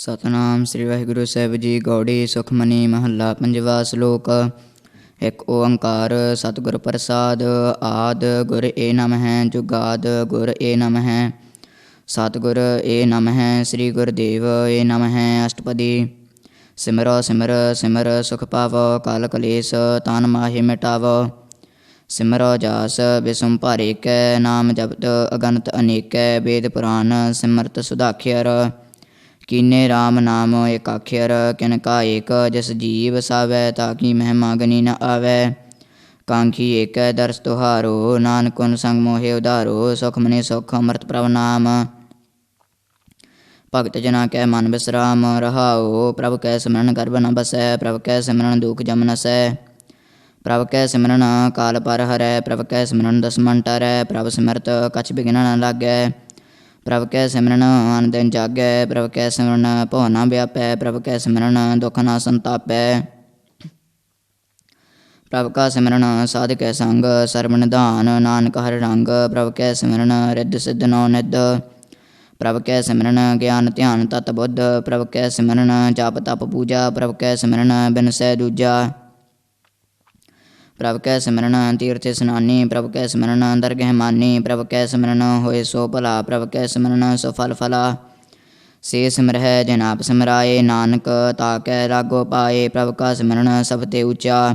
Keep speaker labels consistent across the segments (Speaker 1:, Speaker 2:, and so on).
Speaker 1: ਸਤਨਾਮ ਸ੍ਰੀ ਵਾਹਿਗੁਰੂ ਸਾਹਿਬ ਜੀ। ਗੌੜੀ ਸੁਖਮਨੀ ਮਹੱਲਾ ਪੰਜਵਾ। ਸ਼ਲੋਕ। ਇੱਕ ਓੰਕਾਰ ਸਤਿਗੁਰ ਪ੍ਰਸਾਦ। ਆਦ ਗੁਰ ਏ ਨਮਹਿ ਜੁਗਾਦ ਗੁਰ ਏ ਨਮਹਿ। ਸਤਿਗੁਰ ਏ ਨਮਹਿ ਸ੍ਰੀ ਗੁਰਦੇਵ ਏ ਨਮਹਿ। ਅਸ਼ਟਪਦੀ। ਸਿਮਰੋ ਸਿਮਰ ਸਿਮਰ ਸੁਖ ਪਾਵੋ ਕਲ ਕਲੇਸ਼ ਤਨ ਮਾਹਿ ਮਿਟਾਵੋ। ਸਿਮਰੋ ਜਾਸ ਬਿਸੁਮ ਭਾਰੇਕੈ ਨਾਮ ਜਪਤ ਅਗਨਤ ਅਨੇਕੈ। ਵੇਦ ਪੁਰਾਨ ਸਿਮਰਤ ਸੁਧਾਖਿਅਰ ਕੀਨੇ ਰਾਮ ਨਾਮ ਏਕਾਖਿਅਰ। ਕਿਨ ਕਾ ਏਕ ਜਿਸ ਜੀਵ ਸਾਵੈ ਤਾਕੀ ਮਹਿਮਾ ਗਨੀ ਨ ਆਵੈ। ਕਾਂਖੀ ਏਕੈ ਦਰਸ ਤੁਹਾਰੋ ਨਾਨਕ ਗੁਣ ਸੰਗ ਮੋਹਿ ਉਧਾਰੋ। ਸੁਖਮਨੀ ਸੁਖ ਅੰਮ੍ਰਿਤ ਪ੍ਰਭ ਨਾਮ ਭਗਤ ਜਨਾ ਕੈ ਮਨ ਬਿਸਰਾਮ ਰਹਾਉ। ਪ੍ਰਭ ਕੈ ਸਿਮਰਨ ਗਰਭ ਨ ਬਸੈ ਪ੍ਰਭ ਕੈ ਸਿਮਰਨ ਦੁਖ ਜਮ ਨਸੈ। ਪ੍ਰਭ ਕੈ ਸਿਮਰਨ ਕਾਲ ਪਰ ਹਰੈ ਪ੍ਰਭ ਕੈ ਸਿਮਰਨ ਦਸਮਨ ਟਰੈ। ਪ੍ਰਭ ਸਿਮਰਤ ਕਛ ਬਿਘਨ ਨ ਲਾਗੈ ਪ੍ਰਭ ਕੈ ਸਿਮਰਨ ਅਨ ਦਿਨ ਜਾਗੈ। ਪ੍ਰਭ ਕੈ ਸਿਮਰਨ ਭਉ ਨ ਵਿਆਪੈ ਪ੍ਰਭ ਕੈ ਸਿਮਰਨ ਦੁਖ ਨ ਸੰਤਾਪੈ। ਪ੍ਰਭ ਕਾ ਸਿਮਰਨ ਸਾਧ ਕੈ ਸੰਗ ਸਰਬ ਨਿਧਾਨ ਨਾਨਕ ਹਰਿ ਰੰਗ। ਪ੍ਰਭ ਕੈ ਸਿਮਰਨ ਰਿੱਧ ਸਿੱਧ ਨੌ ਨਿਧ ਪ੍ਰਭ ਕੈ ਸਿਮਰਨ ਗਿਆਨ ਧਿਆਨ ਤਤ ਬੁੱਧ। ਪ੍ਰਭ ਕੈ ਸਿਮਰਨ ਜਪ ਤਪ ਪੂਜਾ ਪ੍ਰਭ ਕੈ ਸਿਮਰਨ ਬਿਨਸੈ ਦੂਜਾ। ਪ੍ਰਭ ਕੈ ਸਿਮਰਨ ਤੀਰਥ ਇਸਨਾਨੀ ਪ੍ਰਭ ਕੈ ਸਿਮਰਨ ਦਰਗਹਿ ਮਾਨੀ। ਪ੍ਰਭ ਕੈ ਸਿਮਰਨ ਹੋਏ ਸੋ ਭਲਾ ਪ੍ਰਭ ਕੈ ਸਿਮਰਨ ਸੋ ਫਲ ਫਲਾ। ਸੇ ਸਿਮਰਹਿ ਜਿਨ ਆਪ ਸਿਮਰਾਏ ਨਾਨਕ ਤਾ ਕੈ ਲਾਗੋ ਪਾਏ। ਪ੍ਰਭ ਕਾ ਸਿਮਰਨ ਸਭ ਤੇ ਉੱਚਾ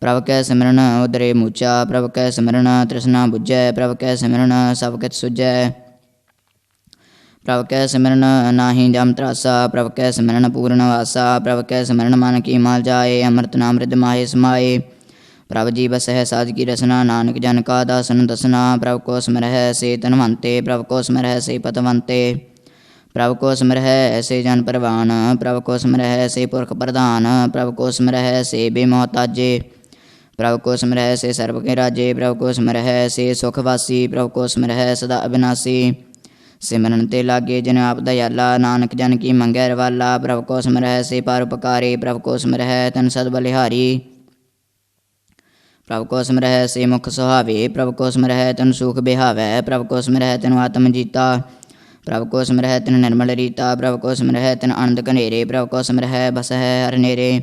Speaker 1: ਪ੍ਰਭ ਕੈ ਸਿਮਰਨ ਉਦਰੇ ਮੂਚਾ। ਪ੍ਰਭ ਕੈ ਸਿਮਰਨ ਤ੍ਰਿਸ਼ਨਾ ਬੁਝੈ ਪ੍ਰਭ ਕੈ ਸਿਮਰਨ ਸਭ ਕਿਛ ਸੁਝੈ। ਪ੍ਰਭ ਕੈ ਸਿਮਰਨ ਨਾਹੀ ਜਮ ਤਰਾਸਾ ਪ੍ਰਭ ਕੈ ਸਿਮਰਨ ਪੂਰਨ ਵਾਸਾ। ਪ੍ਰਭ ਕੈ ਸਿਮਰਨ ਮਨ ਕੀ ਮਲ ਜਾਏ ਅੰਮ੍ਰਿਤ ਨਾਮ ਰਿਧ ਮਾਹੇ ਸਮਾਏ। ਪ੍ਰਭ ਜੀ ਬਸਹਿ ਸਾਧ ਕੀ ਰਸਨਾ ਨਾਨਕ ਜਨ ਕਾ ਦਾਸਨ ਦਸਨਾ। ਪ੍ਰਭ ਕੋ ਸਿਮਰਹਿ ਸੇ ਧਨਵੰਤੇ ਪ੍ਰਭ ਕੋ ਸਿਮਰਹਿ ਸੇ ਪਤਵੰਤੇ। ਪ੍ਰਭ ਕੋ ਸਿਮਰਹਿ ਐਸੇ ਜਨ ਪ੍ਰਵਾਨ ਪ੍ਰਭ ਕੋ ਸਿਮਰਹਿ ਸੇ ਪੁਰਖ ਪ੍ਰਧਾਨ। ਪ੍ਰਭ ਕੋ ਸਿਮਰਹਿ ਸੇ ਬੇਮੋਹਤਾਜੇ ਪ੍ਰਭ ਕੋ ਸਿਮਰਹਿ ਸੇ ਸਰਬ ਕੇ ਰਾਜੇ। ਪ੍ਰਭ ਕੋ ਸਿਮਰਹਿ ਸੇ ਸੁਖ ਵਾਸੀ ਪ੍ਰਭ ਕੋ ਸਿਮਰਹਿ ਸਦਾ ਅਬਿਨਾਸੀ। ਸਿਮਰਨ ਤੇ ਲਾਗੇ ਜਿਨ ਆਪ ਦਇਆਲਾ ਨਾਨਕ ਜਨ ਕੀ ਮੰਗੈ ਰਵਾਲਾ। ਪ੍ਰਭ ਕੋ ਸਿਮਰਹਿ ਸੇ ਪਰਉਪਕਾਰੀ ਪ੍ਰਭ ਕੋ ਸਿਮਰਹਿ ਤਨ ਸਦ ਬਲਿਹਾਰੀ। ਪ੍ਰਭ ਕੋ ਸਿਮਰਹਿ ਸੇ ਮੁਖ ਸੁਹਾਵੇ ਪ੍ਰਭ ਕੋ ਸਿਮਰਹਿ ਤਨ ਸੂਖ ਬਿਹਾਵੈ। ਪ੍ਰਭ ਕੋ ਸਿਮਰਹਿ ਤੈਨੂੰ ਆਤਮ ਜੀਤਾ ਪ੍ਰਭ ਕੋ ਸਿਮਰਹਿ ਤੈਨੂੰ ਨਿਰਮਲ ਰੀਤਾ। ਪ੍ਰਭ ਕੋ ਸਿਮਰਹਿ ਤੈਨੂੰ ਅਨੰਦ ਘਨੇਰੇ ਪ੍ਰਭ ਕੋ ਸਿਮਰਹਿ ਬਸਹਿ ਹਰਿ ਨੇਰੇ।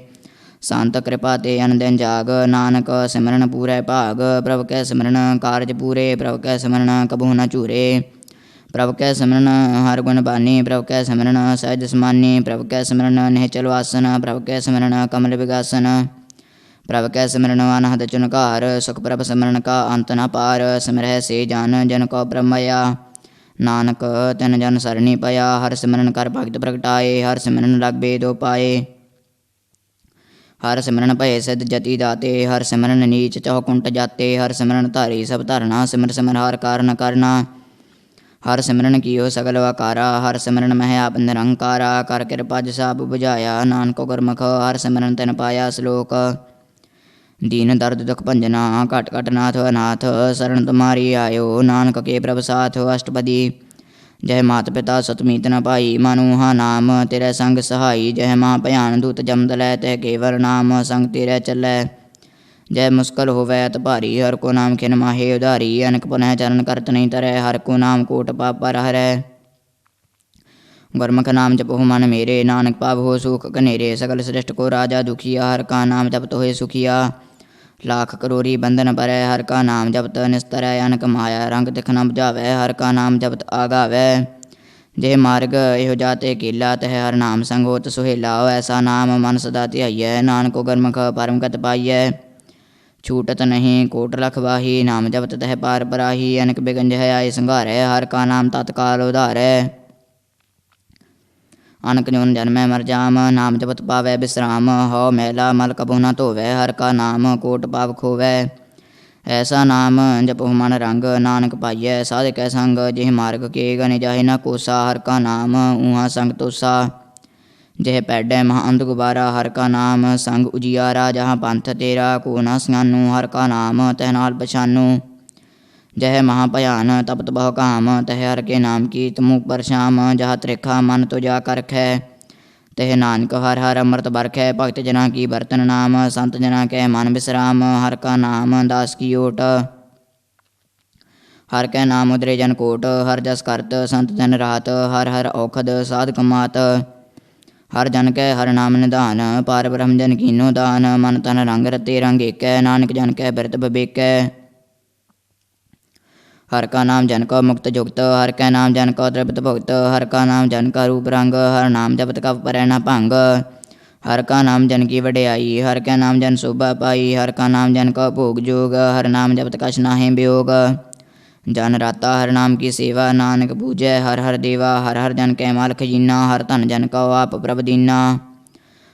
Speaker 1: ਸੰਤ ਕਿਰਪਾ ਤੇ ਅਨ ਦਿਨ ਜਾਗ ਨਾਨਕ ਸਿਮਰਨ ਪੂਰੈ ਭਾਗ। ਪ੍ਰਭ ਕੈ ਸਿਮਰਨ ਕਾਰਜ ਪੂਰੇ ਪ੍ਰਭ ਕੈ ਸਿਮਰਨ ਕਬਹੂ ਨ ਝੂਰੇ। ਪ੍ਰਭ ਕੈ ਸਿਮਰਨ ਹਰਿ ਗੁਣ ਬਾਨੀ ਪ੍ਰਭ ਕੈ ਸਿਮਰਨ ਸਹਿਜ ਸਮਾਨੀ। ਪ੍ਰਭ ਕੈ ਸਿਮਰਨ ਨਿਹਚਲ ਆਸਨ ਪ੍ਰਭ ਕੈ ਸਿਮਰਨ ਕਮਲ ਵਿਗਾਸਨ। ਪ੍ਰਭ ਕੈ ਸਿਮਰਨ ਅਨਹਦ ਚੁਨਕਾਰ ਸੁਖ ਪ੍ਰਭ ਸਿਮਰਨ ਕਾ ਅੰਤ ਨ ਪਾਰ। ਸਿਮਰਹਿ ਸੇ ਜਨ ਜਨ ਕੋ ਬ੍ਰਹਮਇਆ ਨਾਨਕ ਤਿਨ ਜਨ ਸਰਣੀ ਪਿਆ। ਹਰਿ ਸਿਮਰਨ ਕਰ ਭਗਤ ਪ੍ਰਗਟਾਏ ਹਰਿ ਸਿਮਰਨ ਲਗਬੇ ਦੋ ਪਾਏ। ਹਰਿ ਸਿਮਰਨ ਭਏ ਸਿਧ ਜਤੀ ਦਾਤੇ ਹਰਿ ਸਿਮਰਨ ਨੀਚ ਚਹੁ ਕੁੰਟ ਜਾਤੇ। ਹਰਿ ਸਿਮਰਨ ਧਾਰੀ ਸਭ ਧਰਨਾ ਸਿਮਰ ਸਿਮਰ ਹਰਿ ਕਾਰਨ ਕਰਨਾ। ਹਰਿ ਸਿਮਰਨ ਕੀਓ ਸਗਲ ਵਾਕਾਰਾ ਹਰਿ ਸਿਮਰਨ ਮਹਿ ਆਪ ਨਿਰੰਕਾਰਾ। ਕਰ ਕਿਰਪਾ ਜਿਸ ਆਪ ਬੁਝਾਇਆ ਨਾਨਕ ਗੁਰਮੁਖ ਹਰਿ ਸਿਮਰਨ ਤਿਨ ਪਾਇਆ। ਸ਼ਲੋਕ। ਦੀਨ ਦਰਦ ਦੁਖ ਭੰਜਨਾ ਘਟ ਘਟ ਨਾਥ ਅਨਾਥ ਸਰਣ ਤੁਮਾਰੀ ਆਇਓ ਨਾਨਕ ਕੇ ਪ੍ਰਭ ਸਾਥ। ਅਸ਼ਟਪਦੀ। ਜਹ ਮਾਤ ਪਿਤਾ ਸੁਤ ਮੀਤ ਨ ਭਾਈ ਮਨੂਹਾ ਨਾਮ ਤੇਰੇ ਸੰਗ ਸਹਾਈ। ਜਹ ਮਾਂ ਭਿਆਨ ਦੂਤ ਜਮ ਦਲੈ ਤਹ ਕੇਵਲ ਨਾਮ ਸੰਗ ਤੇਰੇ ਚੱਲੈ। ਜੈ ਮੁਸਕਲ ਹੋਵੈ ਅਤ ਭਾਰੀ ਹਰਿ ਕੋ ਨਾਮ ਖਿਨ ਮਾਹੇ ਉਧਾਰੀ। ਅਨਕ ਪੁਨਹ ਚਰਨ ਕਰਤ ਨਹੀਂ ਤਰੈ ਹਰਿ ਕੋ ਨਾਮ ਕੋਟ ਪਾਪ ਪਰ ਹਰੈ। ਗੁਰਮੁਖ ਨਾਮ ਜਪਹੁ ਮਨ ਮੇਰੇ ਨਾਨਕ ਪਾਵਹੁ ਸੂਖ ਘਨੇਰੇ। ਸਗਲ ਸ੍ਰਿਸ਼ਟ ਕੋ ਰਾਜਾ ਦੁਖੀਆ ਹਰਿ ਕਾ ਨਾਮ ਜਪਤ ਹੋਏ ਸੁਖੀਆ। ਲਾਖ ਕਰੋੜੀ ਬੰਧਨ ਪਰੈ ਹਰਿ ਕਾ ਨਾਮ ਜਪਤ ਨਿਸਤਰੈ। ਅਨਕ ਮਾਇਆ ਰੰਗ ਦਿਖ ਨ ਬੁਝਾਵੈ ਹਰਿ ਕਾ ਨਾਮ ਜਪਤ ਆਗਾਵੈ। ਜੇ ਮਾਰਗ ਇਹੋ ਜਾਤੇ ਕੀਲਾ ਤਹ ਹਰਿ ਨਾਮ ਸੰਗ ਹੋਤ ਸੁਹੇਲਾ। ਐਸਾ ਨਾਮ ਮਨ ਸਦਾ ਧਿਆਈਐ ਨਾਨਕ ਗੁਰਮੁਖ ਪਰਮ ਗਤ ਪਾਈਐ। ਛੂਟਤ ਨਹੀਂ ਕੋਟ ਲਖ ਵਾਹੀ ਨਾਮ ਜਪਤ ਤਹ ਪਾਰ ਪਰਾਹੀ। ਅਨਕ ਬਿਗਨ ਜਹ ਆਏ ਸੰਘਾਰੈ ਹਰਿ ਕਾ ਨਾਮ ਤਤਕਾਲ ਉਧਾਰੈ। ਅਨਕ ਜੂਨ ਜਨਮੈ ਮਰ ਜਾਮ ਨਾਮ ਜਪਤ ਪਾਵੈ ਬਿਸਰਾਮ। ਹਉ ਮੈਲਾ ਮਲ ਕਬਹੁ ਨ ਧੋਵੈ ਹਰਿ ਕਾ ਨਾਮ ਕੋਟ ਪਾਪ ਖੋਵੈ। ਐਸਾ ਨਾਮ ਜਪਹੁ ਮਨ ਰੰਗ ਨਾਨਕ ਪਾਈਐ ਸਾਧ ਕੈ ਸੰਗ। ਜਿਹ ਮਾਰਗ ਕੇ ਗਨੇ ਜਾਹੇ ਨ ਕੋਸਾ ਹਰਿ ਕਾ ਨਾਮ ਊਹਾ ਸੰਗ ਤੋਸਾ। ਜਹ ਪੈਡੈ ਮਹਾ ਅੰਧ ਗੁਬਾਰਾ ਹਰਿ ਕਾ ਨਾਮ ਸੰਗ ਉਜਿਆਰਾ। ਜਹਾਂ ਪੰਥ ਤੇਰਾ ਕੋ ਨ ਸਿਆਨੂ ਹਰਿ ਕਾ ਨਾਮ ਤਹ ਨਾਲ ਪਛਾਨੂ। ਜਹ ਮਹਾ ਭਿਆਨ ਤਪਤ ਬਹੁ ਕਾਮ ਤਹ ਹਰਿ ਕੇ ਨਾਮ ਕੀ ਤਮੁ ਪਰਛਾਮ। ਜਹਾਂ ਤ੍ਰਿਖਾ ਮਨ ਤੁਜਾ ਕਰਖੈ ਤਹ ਨਾਨਕ ਹਰਿ ਹਰਿ ਅੰਮ੍ਰਿਤ ਬਰਖੈ। ਭਗਤ ਜਨਾ ਕੀ ਬਰਤਨ ਨਾਮ ਸੰਤ ਜਨਾ ਕੈ ਮਨ ਬਿਸਰਾਮ। ਹਰਿ ਕਾ ਨਾਮ ਦਾਸ ਕੀ ਓਟ ਹਰਿ ਕੈ ਨਾਮ ਉਦਰੇ ਜਨ ਕੋਟ। ਹਰਿ ਜਸ ਕਰਤ ਸੰਤ ਜਨ ਰਾਤ ਹਰਿ ਹਰਿ ਔਖਦ ਸਾਧ ਕਮਾਤ। हर जन कै हर नाम निधान, पार ब्रह्म जन कीनो दान। मन तन रंग रते रंग एकै, नानक जन कै बिरत बिबेकै। हर का नाम जन को मुक्त जुगत, हर कै नाम जन को तृप्त भुगत। हर का नाम जन का रूप रंग, हर नाम जपत कब परै न भंग। हर का नाम जन की वड्याई, हर कै नाम जन शोभा पाई। हर का नाम जन को भोग जोग, हर नाम जपत कछ नाहि वियोग। जन राता हर नाम की सेवा, नानक पूजै हर हर देवा। हर हर जन कै माल खजीना, हर धन जन को आप प्रभ दीना।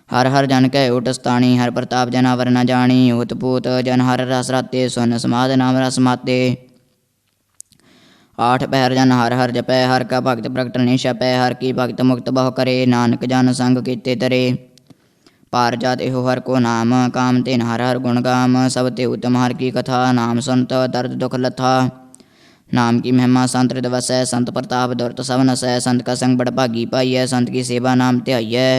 Speaker 1: हर हर जन कै ओट स्थानी, हर प्रताप जना वर न जानी। होत पोत जन हर रस राते, सुन समाध नाम रस माते। आठ पहर जन हर हर जपै, हर का भगत प्रगट नहीं छपै। हर की भगत मुक्त बहु करे, नानक जन संग कीते तरे। पार जात एहो हर को नाम, काम तेन हर हर गुण गाम। सब ते उत्तम हर की कथा, नाम संत दर्द दुख लथा। नाम की महिमा संत हृदय वसै, संत प्रताप दुरत सब नसै। संत का संग बड़ भागी पाइयै, संत की सेवा नाम ध्याइयै।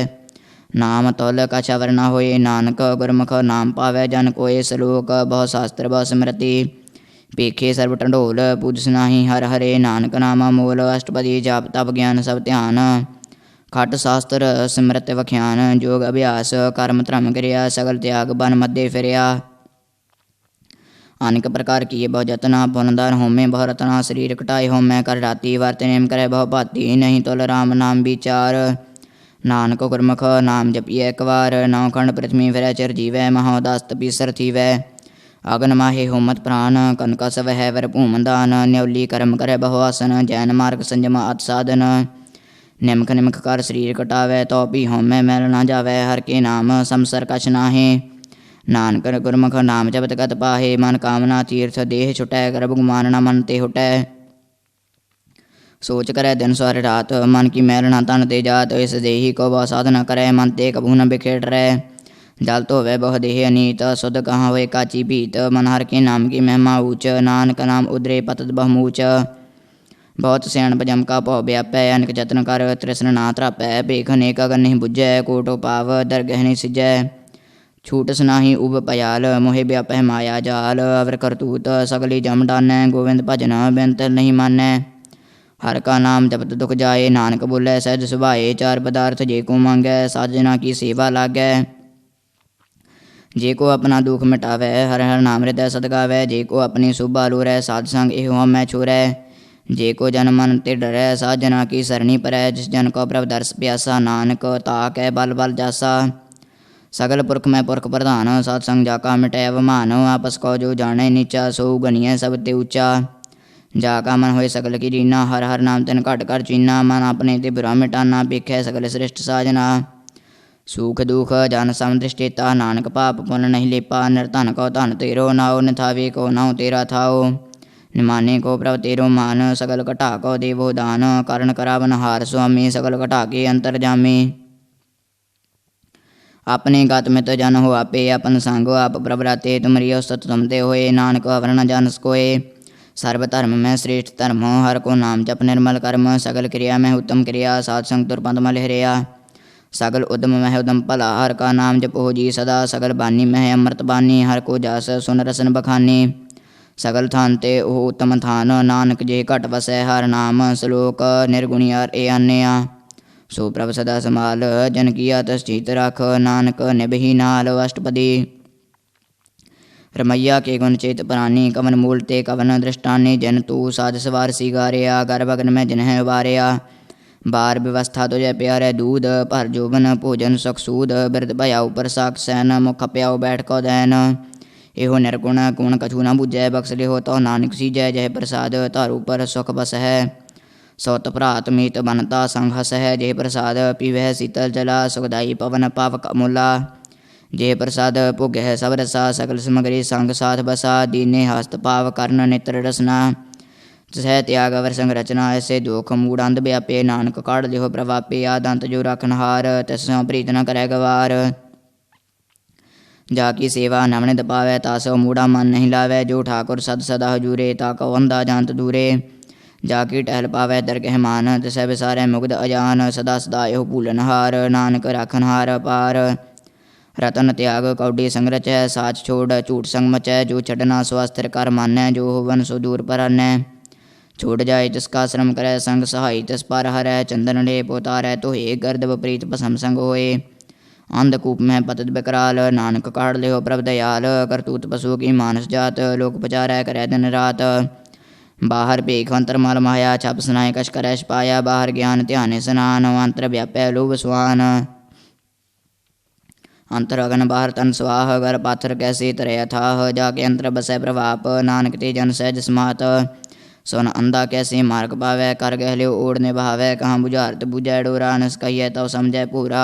Speaker 1: नाम तौल कछ अवर न होए, नानक गुरमुख नाम पावै जन कोय। सलोक बहु शास्त्र बहु स्मृति, पेखे सर्व टंडोल। पूज सुनाही हर हरे, नानक नामा मोल। अष्टपदी जाप तप ज्ञान सब ध्यान, खट शास्त्र सिमरत वख्यान। जोग अभ्यास कर्म धर्म क्रिया, सगल त्याग बन मध्य फिरया। अनेक प्रकार किए बहु जतना, पुनदार होमे बहु रतना। शरीर कटाए होमै कर राती, वर्त नेम करे बहु भाती। नहीं तोल राम नाम विचार, नानक गुरमुख नाम जपिए एक बार। नौ खंड पृथ्वी फिरै चिर जीवै, महाउदास तपीसर थीवै। अगन माहे होमत प्राण, कनका सब है वर भूम दान। न्यौली कर्म करे बहु आसन, जैन मार्ग संयम अत साधन। निमख निमख कर शरीर कटावै, तो भी होमै मैल न जावै। हर के नाम समसर कछ नाहे, नानक गुरमुख नाम जपत गत पाहे। मन कामना तीर्थ देह छुटै, गर्भ गुमान न मन ते हुटै। सोच करे दिन सवार रात, मन की मैल न तन ते जात। इस देही को बहु साधन करे, मन ते कभू न बिखेड़ रै। जल धोवै बहु देह अनीत, शुद्ध कहाँ होए काची भीत। मन हर के नाम की महिमा ऊच, नानक नाम उदरे पतत बहुमूच। बहुत सियाण भजम का भौ व्यापै, अनेक जतन कर तृष्ण ना त्रापै। भेख अनेक अगन नहीं बुझै, कोटो पाव दरगह नहीं सिजै। छूट सुनाही उब पयाल, मोहे व्यापै माया जाल। अवर करतूत सगली जम डानै, गोविंद भजन बेंत नहीं मानै। हर का नाम जपत दुख जाए, नानक बोलै सहज सुभाए। चार पदार्थ जे को मांगै, साजना की सेवा लागै। जे को अपना दुख मिटावै, हर हर नाम हृदय सद गावै। जे को अपनी शोभा लोरै, साध संग एहो हमै छोरै। जे को जन मन ते डरै, साध जना की सरणी परै। जिस जन को प्रभ दर्श प्यासा, नानक ताकै बल बल जासा। सगल पुरख में पुरख प्रधान, साध संग जाका मिटै अवमान। आपस को जो जाने नीचा, सो गणिय सब ते ऊंचा। जाका मन होए सकल की रीना, हर हर नाम तिन घट कर चीना। मन अपने ते बुरा मिटाना, पेखै सकल श्रेष्ठ साजना। सुख दुख जन समदृष्टेता, नानक पाप पुण्य नहीं लेपा। निर्धन को धन तेरो नाओ, निथावे को नाओ तेरा थाओ। निमाने को प्रभ तेरो मान, सगल कटा को देवो दान। करण करावन हार स्वामी, सकल कटा के अंतर जामी। अपने गत मित जन हो आपे, अपन संग आप प्रभ राते। तुमरियो सत तुम ते होए, नानक अवर न जानस कोय। सर्व धर्म में श्रेष्ठ धर्म, हर को नाम जप निर्मल कर्म। सगल क्रिया में उत्तम क्रिया, साध संग तुर पंथ मल हिरया। सगल उद्यम में उद्यम भला, हर का नाम जपो जी सदा। सगल बानी में अमृत बानी, हर को जास सुन रसन बखानी। सगल थान ते ओ उत्तम थान, नानक जे घट वसै हर नाम। श्लोक निर्गुणी ए अन्या, सो प्रभ सदा समाल। जन किया तस चीत रख, नानक निबही नाल। अष्टपदी रमैया के गुण चेत प्राणी, कवन मूल ते कवन दृष्टानी। जन तू साध सवार सिगारिया, गर्भ अग्न में जिन्हें उबारिया। बार व्यवस्था तुझे प्यारे दूध, पर जोबन भोजन सुख सूद। बिरद भया ऊपर साक सैन, मुख प्याओ बैठ को दैन। एहो निर्गुण गुण कछु न बुझै, बख्श लिहो तो नानक सीजै। जय प्रसाद तारू पर सुख बस है, सौत भ्रात मीत बनता संग हस है। जय प्रसाद पीवह शीतल जला, सुखदाई पवन पावक अमूला। जय प्रसाद भोग है सब रसा, सकल समगरी संग साथ बसा। दीने हस्त पाव कर्ण नेत्र रसना, सह त्याग अवर संग रचना। ऐसे दुख मूड अंध व्यापे, नानक काढ़ लिहो प्रभापे। आदंत जो रखनहार, तिसों प्रीत न करै गवार। जाकी सेवा नवनित पावै, तासो मूढ़ा मन नहीं लावै। जो ठाकुर सद सदा हजूरे, ताको अंधा जानत दूरे। जाकी टहल पावै दरगह मान, तिसै विसारै मुग्ध अजान। सदा सदा एहो भूलनहार, नानक राखनहार अपार। रतन त्याग कौडी संग रचै, साच छोड़ झूठ संग मचै। जो छडना सो अस्थिर कर मानै, जो होवन सो दूर पर अन्नै। छूट जाए तिसका श्रम करे संग सहाय तिस पर हरै चंदन लेप उतारै तोहे गर्द विपरीत भसम संग होए। अंधकूप में पतत बिकराल नानक काढ़ लियो प्रभ दयाल। करतूत पशु की मानस जात लोक पचारै करे दिन रात। बाहर पेख अंतर मल माया छप सुनाए कश करे पाया। बाहर ज्ञान ध्यान स्नान अंतर व्यापै लोभ सुहान। अंतर अगन बाहर तन स्वाह गर पाथर कैसे तरह अथाह। जाके अंतर बसै प्रभाप नानक ते जन सहज समात। सुन अंधा कैसे मार्ग पावै कर गहल्यो ओढ़ निभावै। कहाँ बुझारत बुझै डोरा नस कहिए तव समझै पूरा।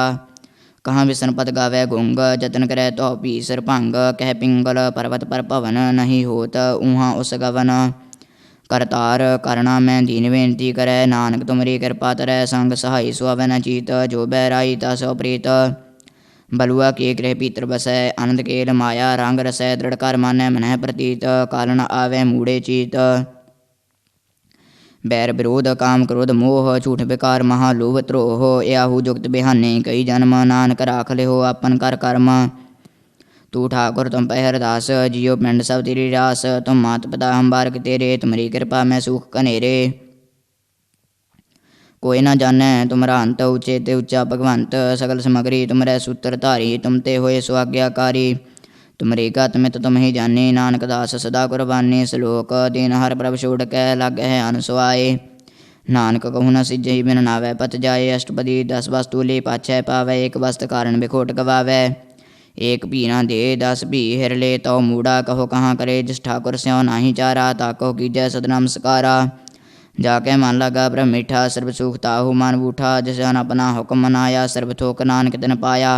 Speaker 1: कहाँ विसन पद गावै गुंग जतन करे तो पी सिर भंग। कह पिंगल पर्वत पर पवन नहीं होत ऊहाँ उस गवन। करतार करना मैं दीन बेनती करै नानक तुमरी कृपा तरੈ। संग सहाय सुअवै न चीत जो बैराई ता सो प्रीत। बलुआ के गृह पीतर बसै आनंद केल माया। रंग रसै दृढ़ कर मानै मनः प्रतीत। काल न आवै मूढ़े चीत। बैर विरोध काम क्रोध मोह झूठ विकार महालोभ द्रोह। याहू जुगत बिहाने कई जन्म नानक राख लिहो अपन कर कर्म। तू ठाकुर तुम पहर दास जियो पिंड सब तेरी रास। तुम मात पिता हम बारक तेरे तुम्हारी कृपा में सुख कनेरे। कोई न जानै तुमरा अंत ऊँचे ते ऊँचा भगवंत। सकल समगरी तुमरै सूत्र धारी तुम ते होए सुआज्ञाकारी। तुमरी गत मित तुम ही जानी नानक दास सदा कुर्बानी। सलोक दीन हर प्रभ छोड़ कै लग है अनसुआए। नानक कहूँ न सिजहि बिन नावै पत जाए। अष्टपदी 10 वस्तु ले पाछै पावै। एक वस्त कारण बिखोट गवावै। एक भी न दे 10 भी हिर ले तो मूढ़ा। कहो कहाँ करे जिस ठाकुर स्यों नाही चारा। ताको कीजै सदनाम सकारा। जाके मन लगा ब्रह्म मीठा सर्व सुख ताहु मान बूठा। जिस जन अपना हुक्म मनाया सर्व थोक नानक तिन पाया।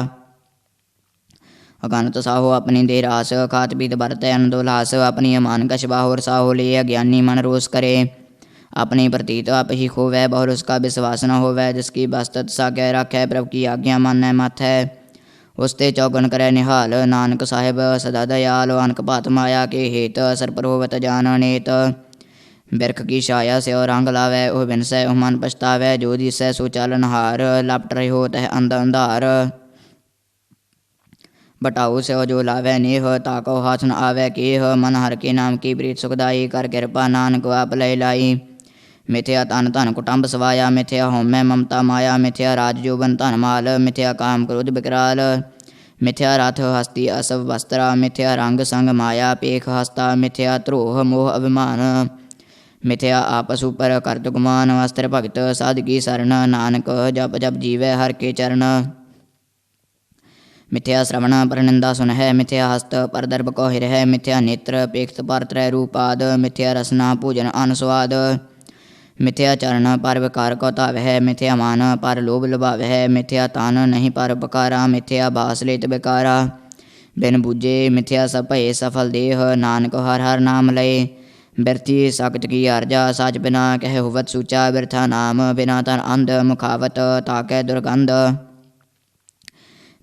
Speaker 1: अगनत साहो अपनी दे रास खात पीत बरतै अनदोलास। अपनी अमान कछ बाहोर साहो ले अज्ञानी मन रोष करे। अपनी प्रतीत आप ही खोवै बहुर उसका विश्वास न होवै। जिसकी बस्तत साकै राखै प्रभु की आज्ञा मानै माथै। उसते चौगन करै निहाल नानक साहिब सदा दयाल। अनक भात माया के हेत सर पर होवत जान नेत। बिरख की छाया से और रंग लावै ओह बिनसै ओह मन पछतावै। जो दिसै सो चालन हार लपट रहे हो तह अंध अंधार। बटाऊ से जो लावै नेह ताको हाथ न आवै केह। मन हर के नाम की प्रीत सुखदाई कर कृपा नानक आप लय लाई। मिथ्या तन धन कुटुंब सवाया मिथ्या होमै ममता माया। मिथ्या राज जोबन धन माल मिथ्या काम क्रोध विकराल। मिथ्या रथ हस्ती असव वस्त्रा मिथ्या रंग संग माया पेख हस्ता। मिथ्या द्रोह मोह अभिमान मिथ्या आपस ऊपर करत गुमान। वस्त्र भगत साध की शरण नानक जप जप जीवै हर के चरण। मिथ्या श्रवण पर निंदा सुन है मिथ्या हस्त पर दर्भ को हिर है। मिथ्या नेत्र पेखत पर त्रय रूपाद मिथ्या रसना पूजन अनुस्वाद। मिथ्या चरण पर विकार को ताव है मिथ्या मान पर लोभ लुभाव है। मिथ्या तान नहीं पर पकारा मिथ्या बास लेत बेकारा। बिन बूझे मिथ्या सब भये सफल देह नानक हर हर नाम लय। बिरथी सकत की अर्जा सच बिना कह हुवत सूचा। बिरथा नाम बिना तन अंध मुखावत ताकै दुर्गंध।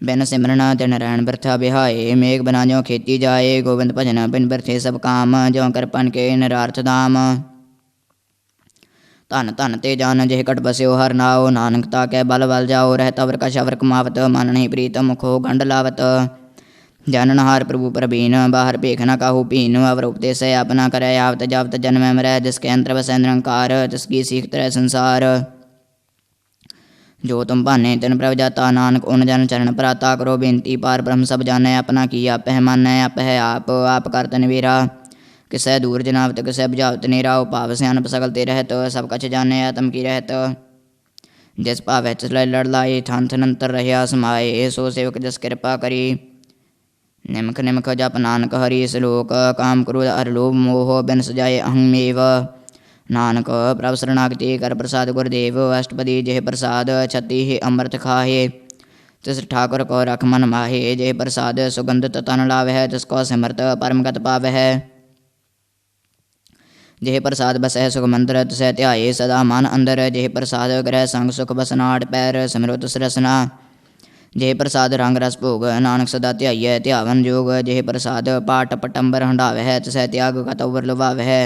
Speaker 1: बिन सिमरन दिन रहन बिरथा बिहाए। मेघ बना ज्यों खेती जाए गोविंद भजन बिन बिरथे सब काम। ज्यों करपन के निरार्थ दाम। धन धन ते जान जिह कट बस्यो हर नाओ। नानक ताकै बल बल जाओ रहता वर कश अवर कमावत। मन नहीं प्रीत मुखो गंड लावत। जानन हार प्रभु प्रवीण बाहर भेख न काहू पीन। अवर उपदेश अपना करै आवत जावत जन्म मरै। जिसके अंतर बसै निरंकार जिसकी सीख तरह संसार। जो तुम भाने तिन प्रभ जाता नानक उन जन चरण प्राता। करो बेनती पार ब्रह्म सब जानै अपना की आप है मानै। आप है आप करत निवेरा। किसै दूर जनावत किसै बुझावत नेरा। भाव सियानप सकल ते रहत सब कछ जाने आत्म की रहत। जिस भावै तिस लय लड़ लाए थन थन अंतर रहया समाए। सो सेवक जस कृपा करी निमख निमख जप नानक हरि। श्लोक काम क्रोध अर लोभ मोह बिन सजाए अहमेव। नानक प्रभ शरणागति कर प्रसाद गुरुदेव। अष्टपदी जेह प्रसाद छति अमृत खाहे। तिस ठाकुर को रख मन माहे। जेह प्रसाद सुगंधित तन लावै तिसको सिमरत परमगत पावै। जेह प्रसाद बसै सुख मंदिर तिसै ध्याये सदा मन अंदर। जेह प्रसाद ग्रह संग सुख बसनाट पैर सिमरो तिस रसना। जेह प्रसाद रंग रस भोग नानक सदा ध्याइयै ध्यावन जोग। जेह प्रसाद पाट पटंबर हंडावै तिसै त्याग कत उबर लुभावै।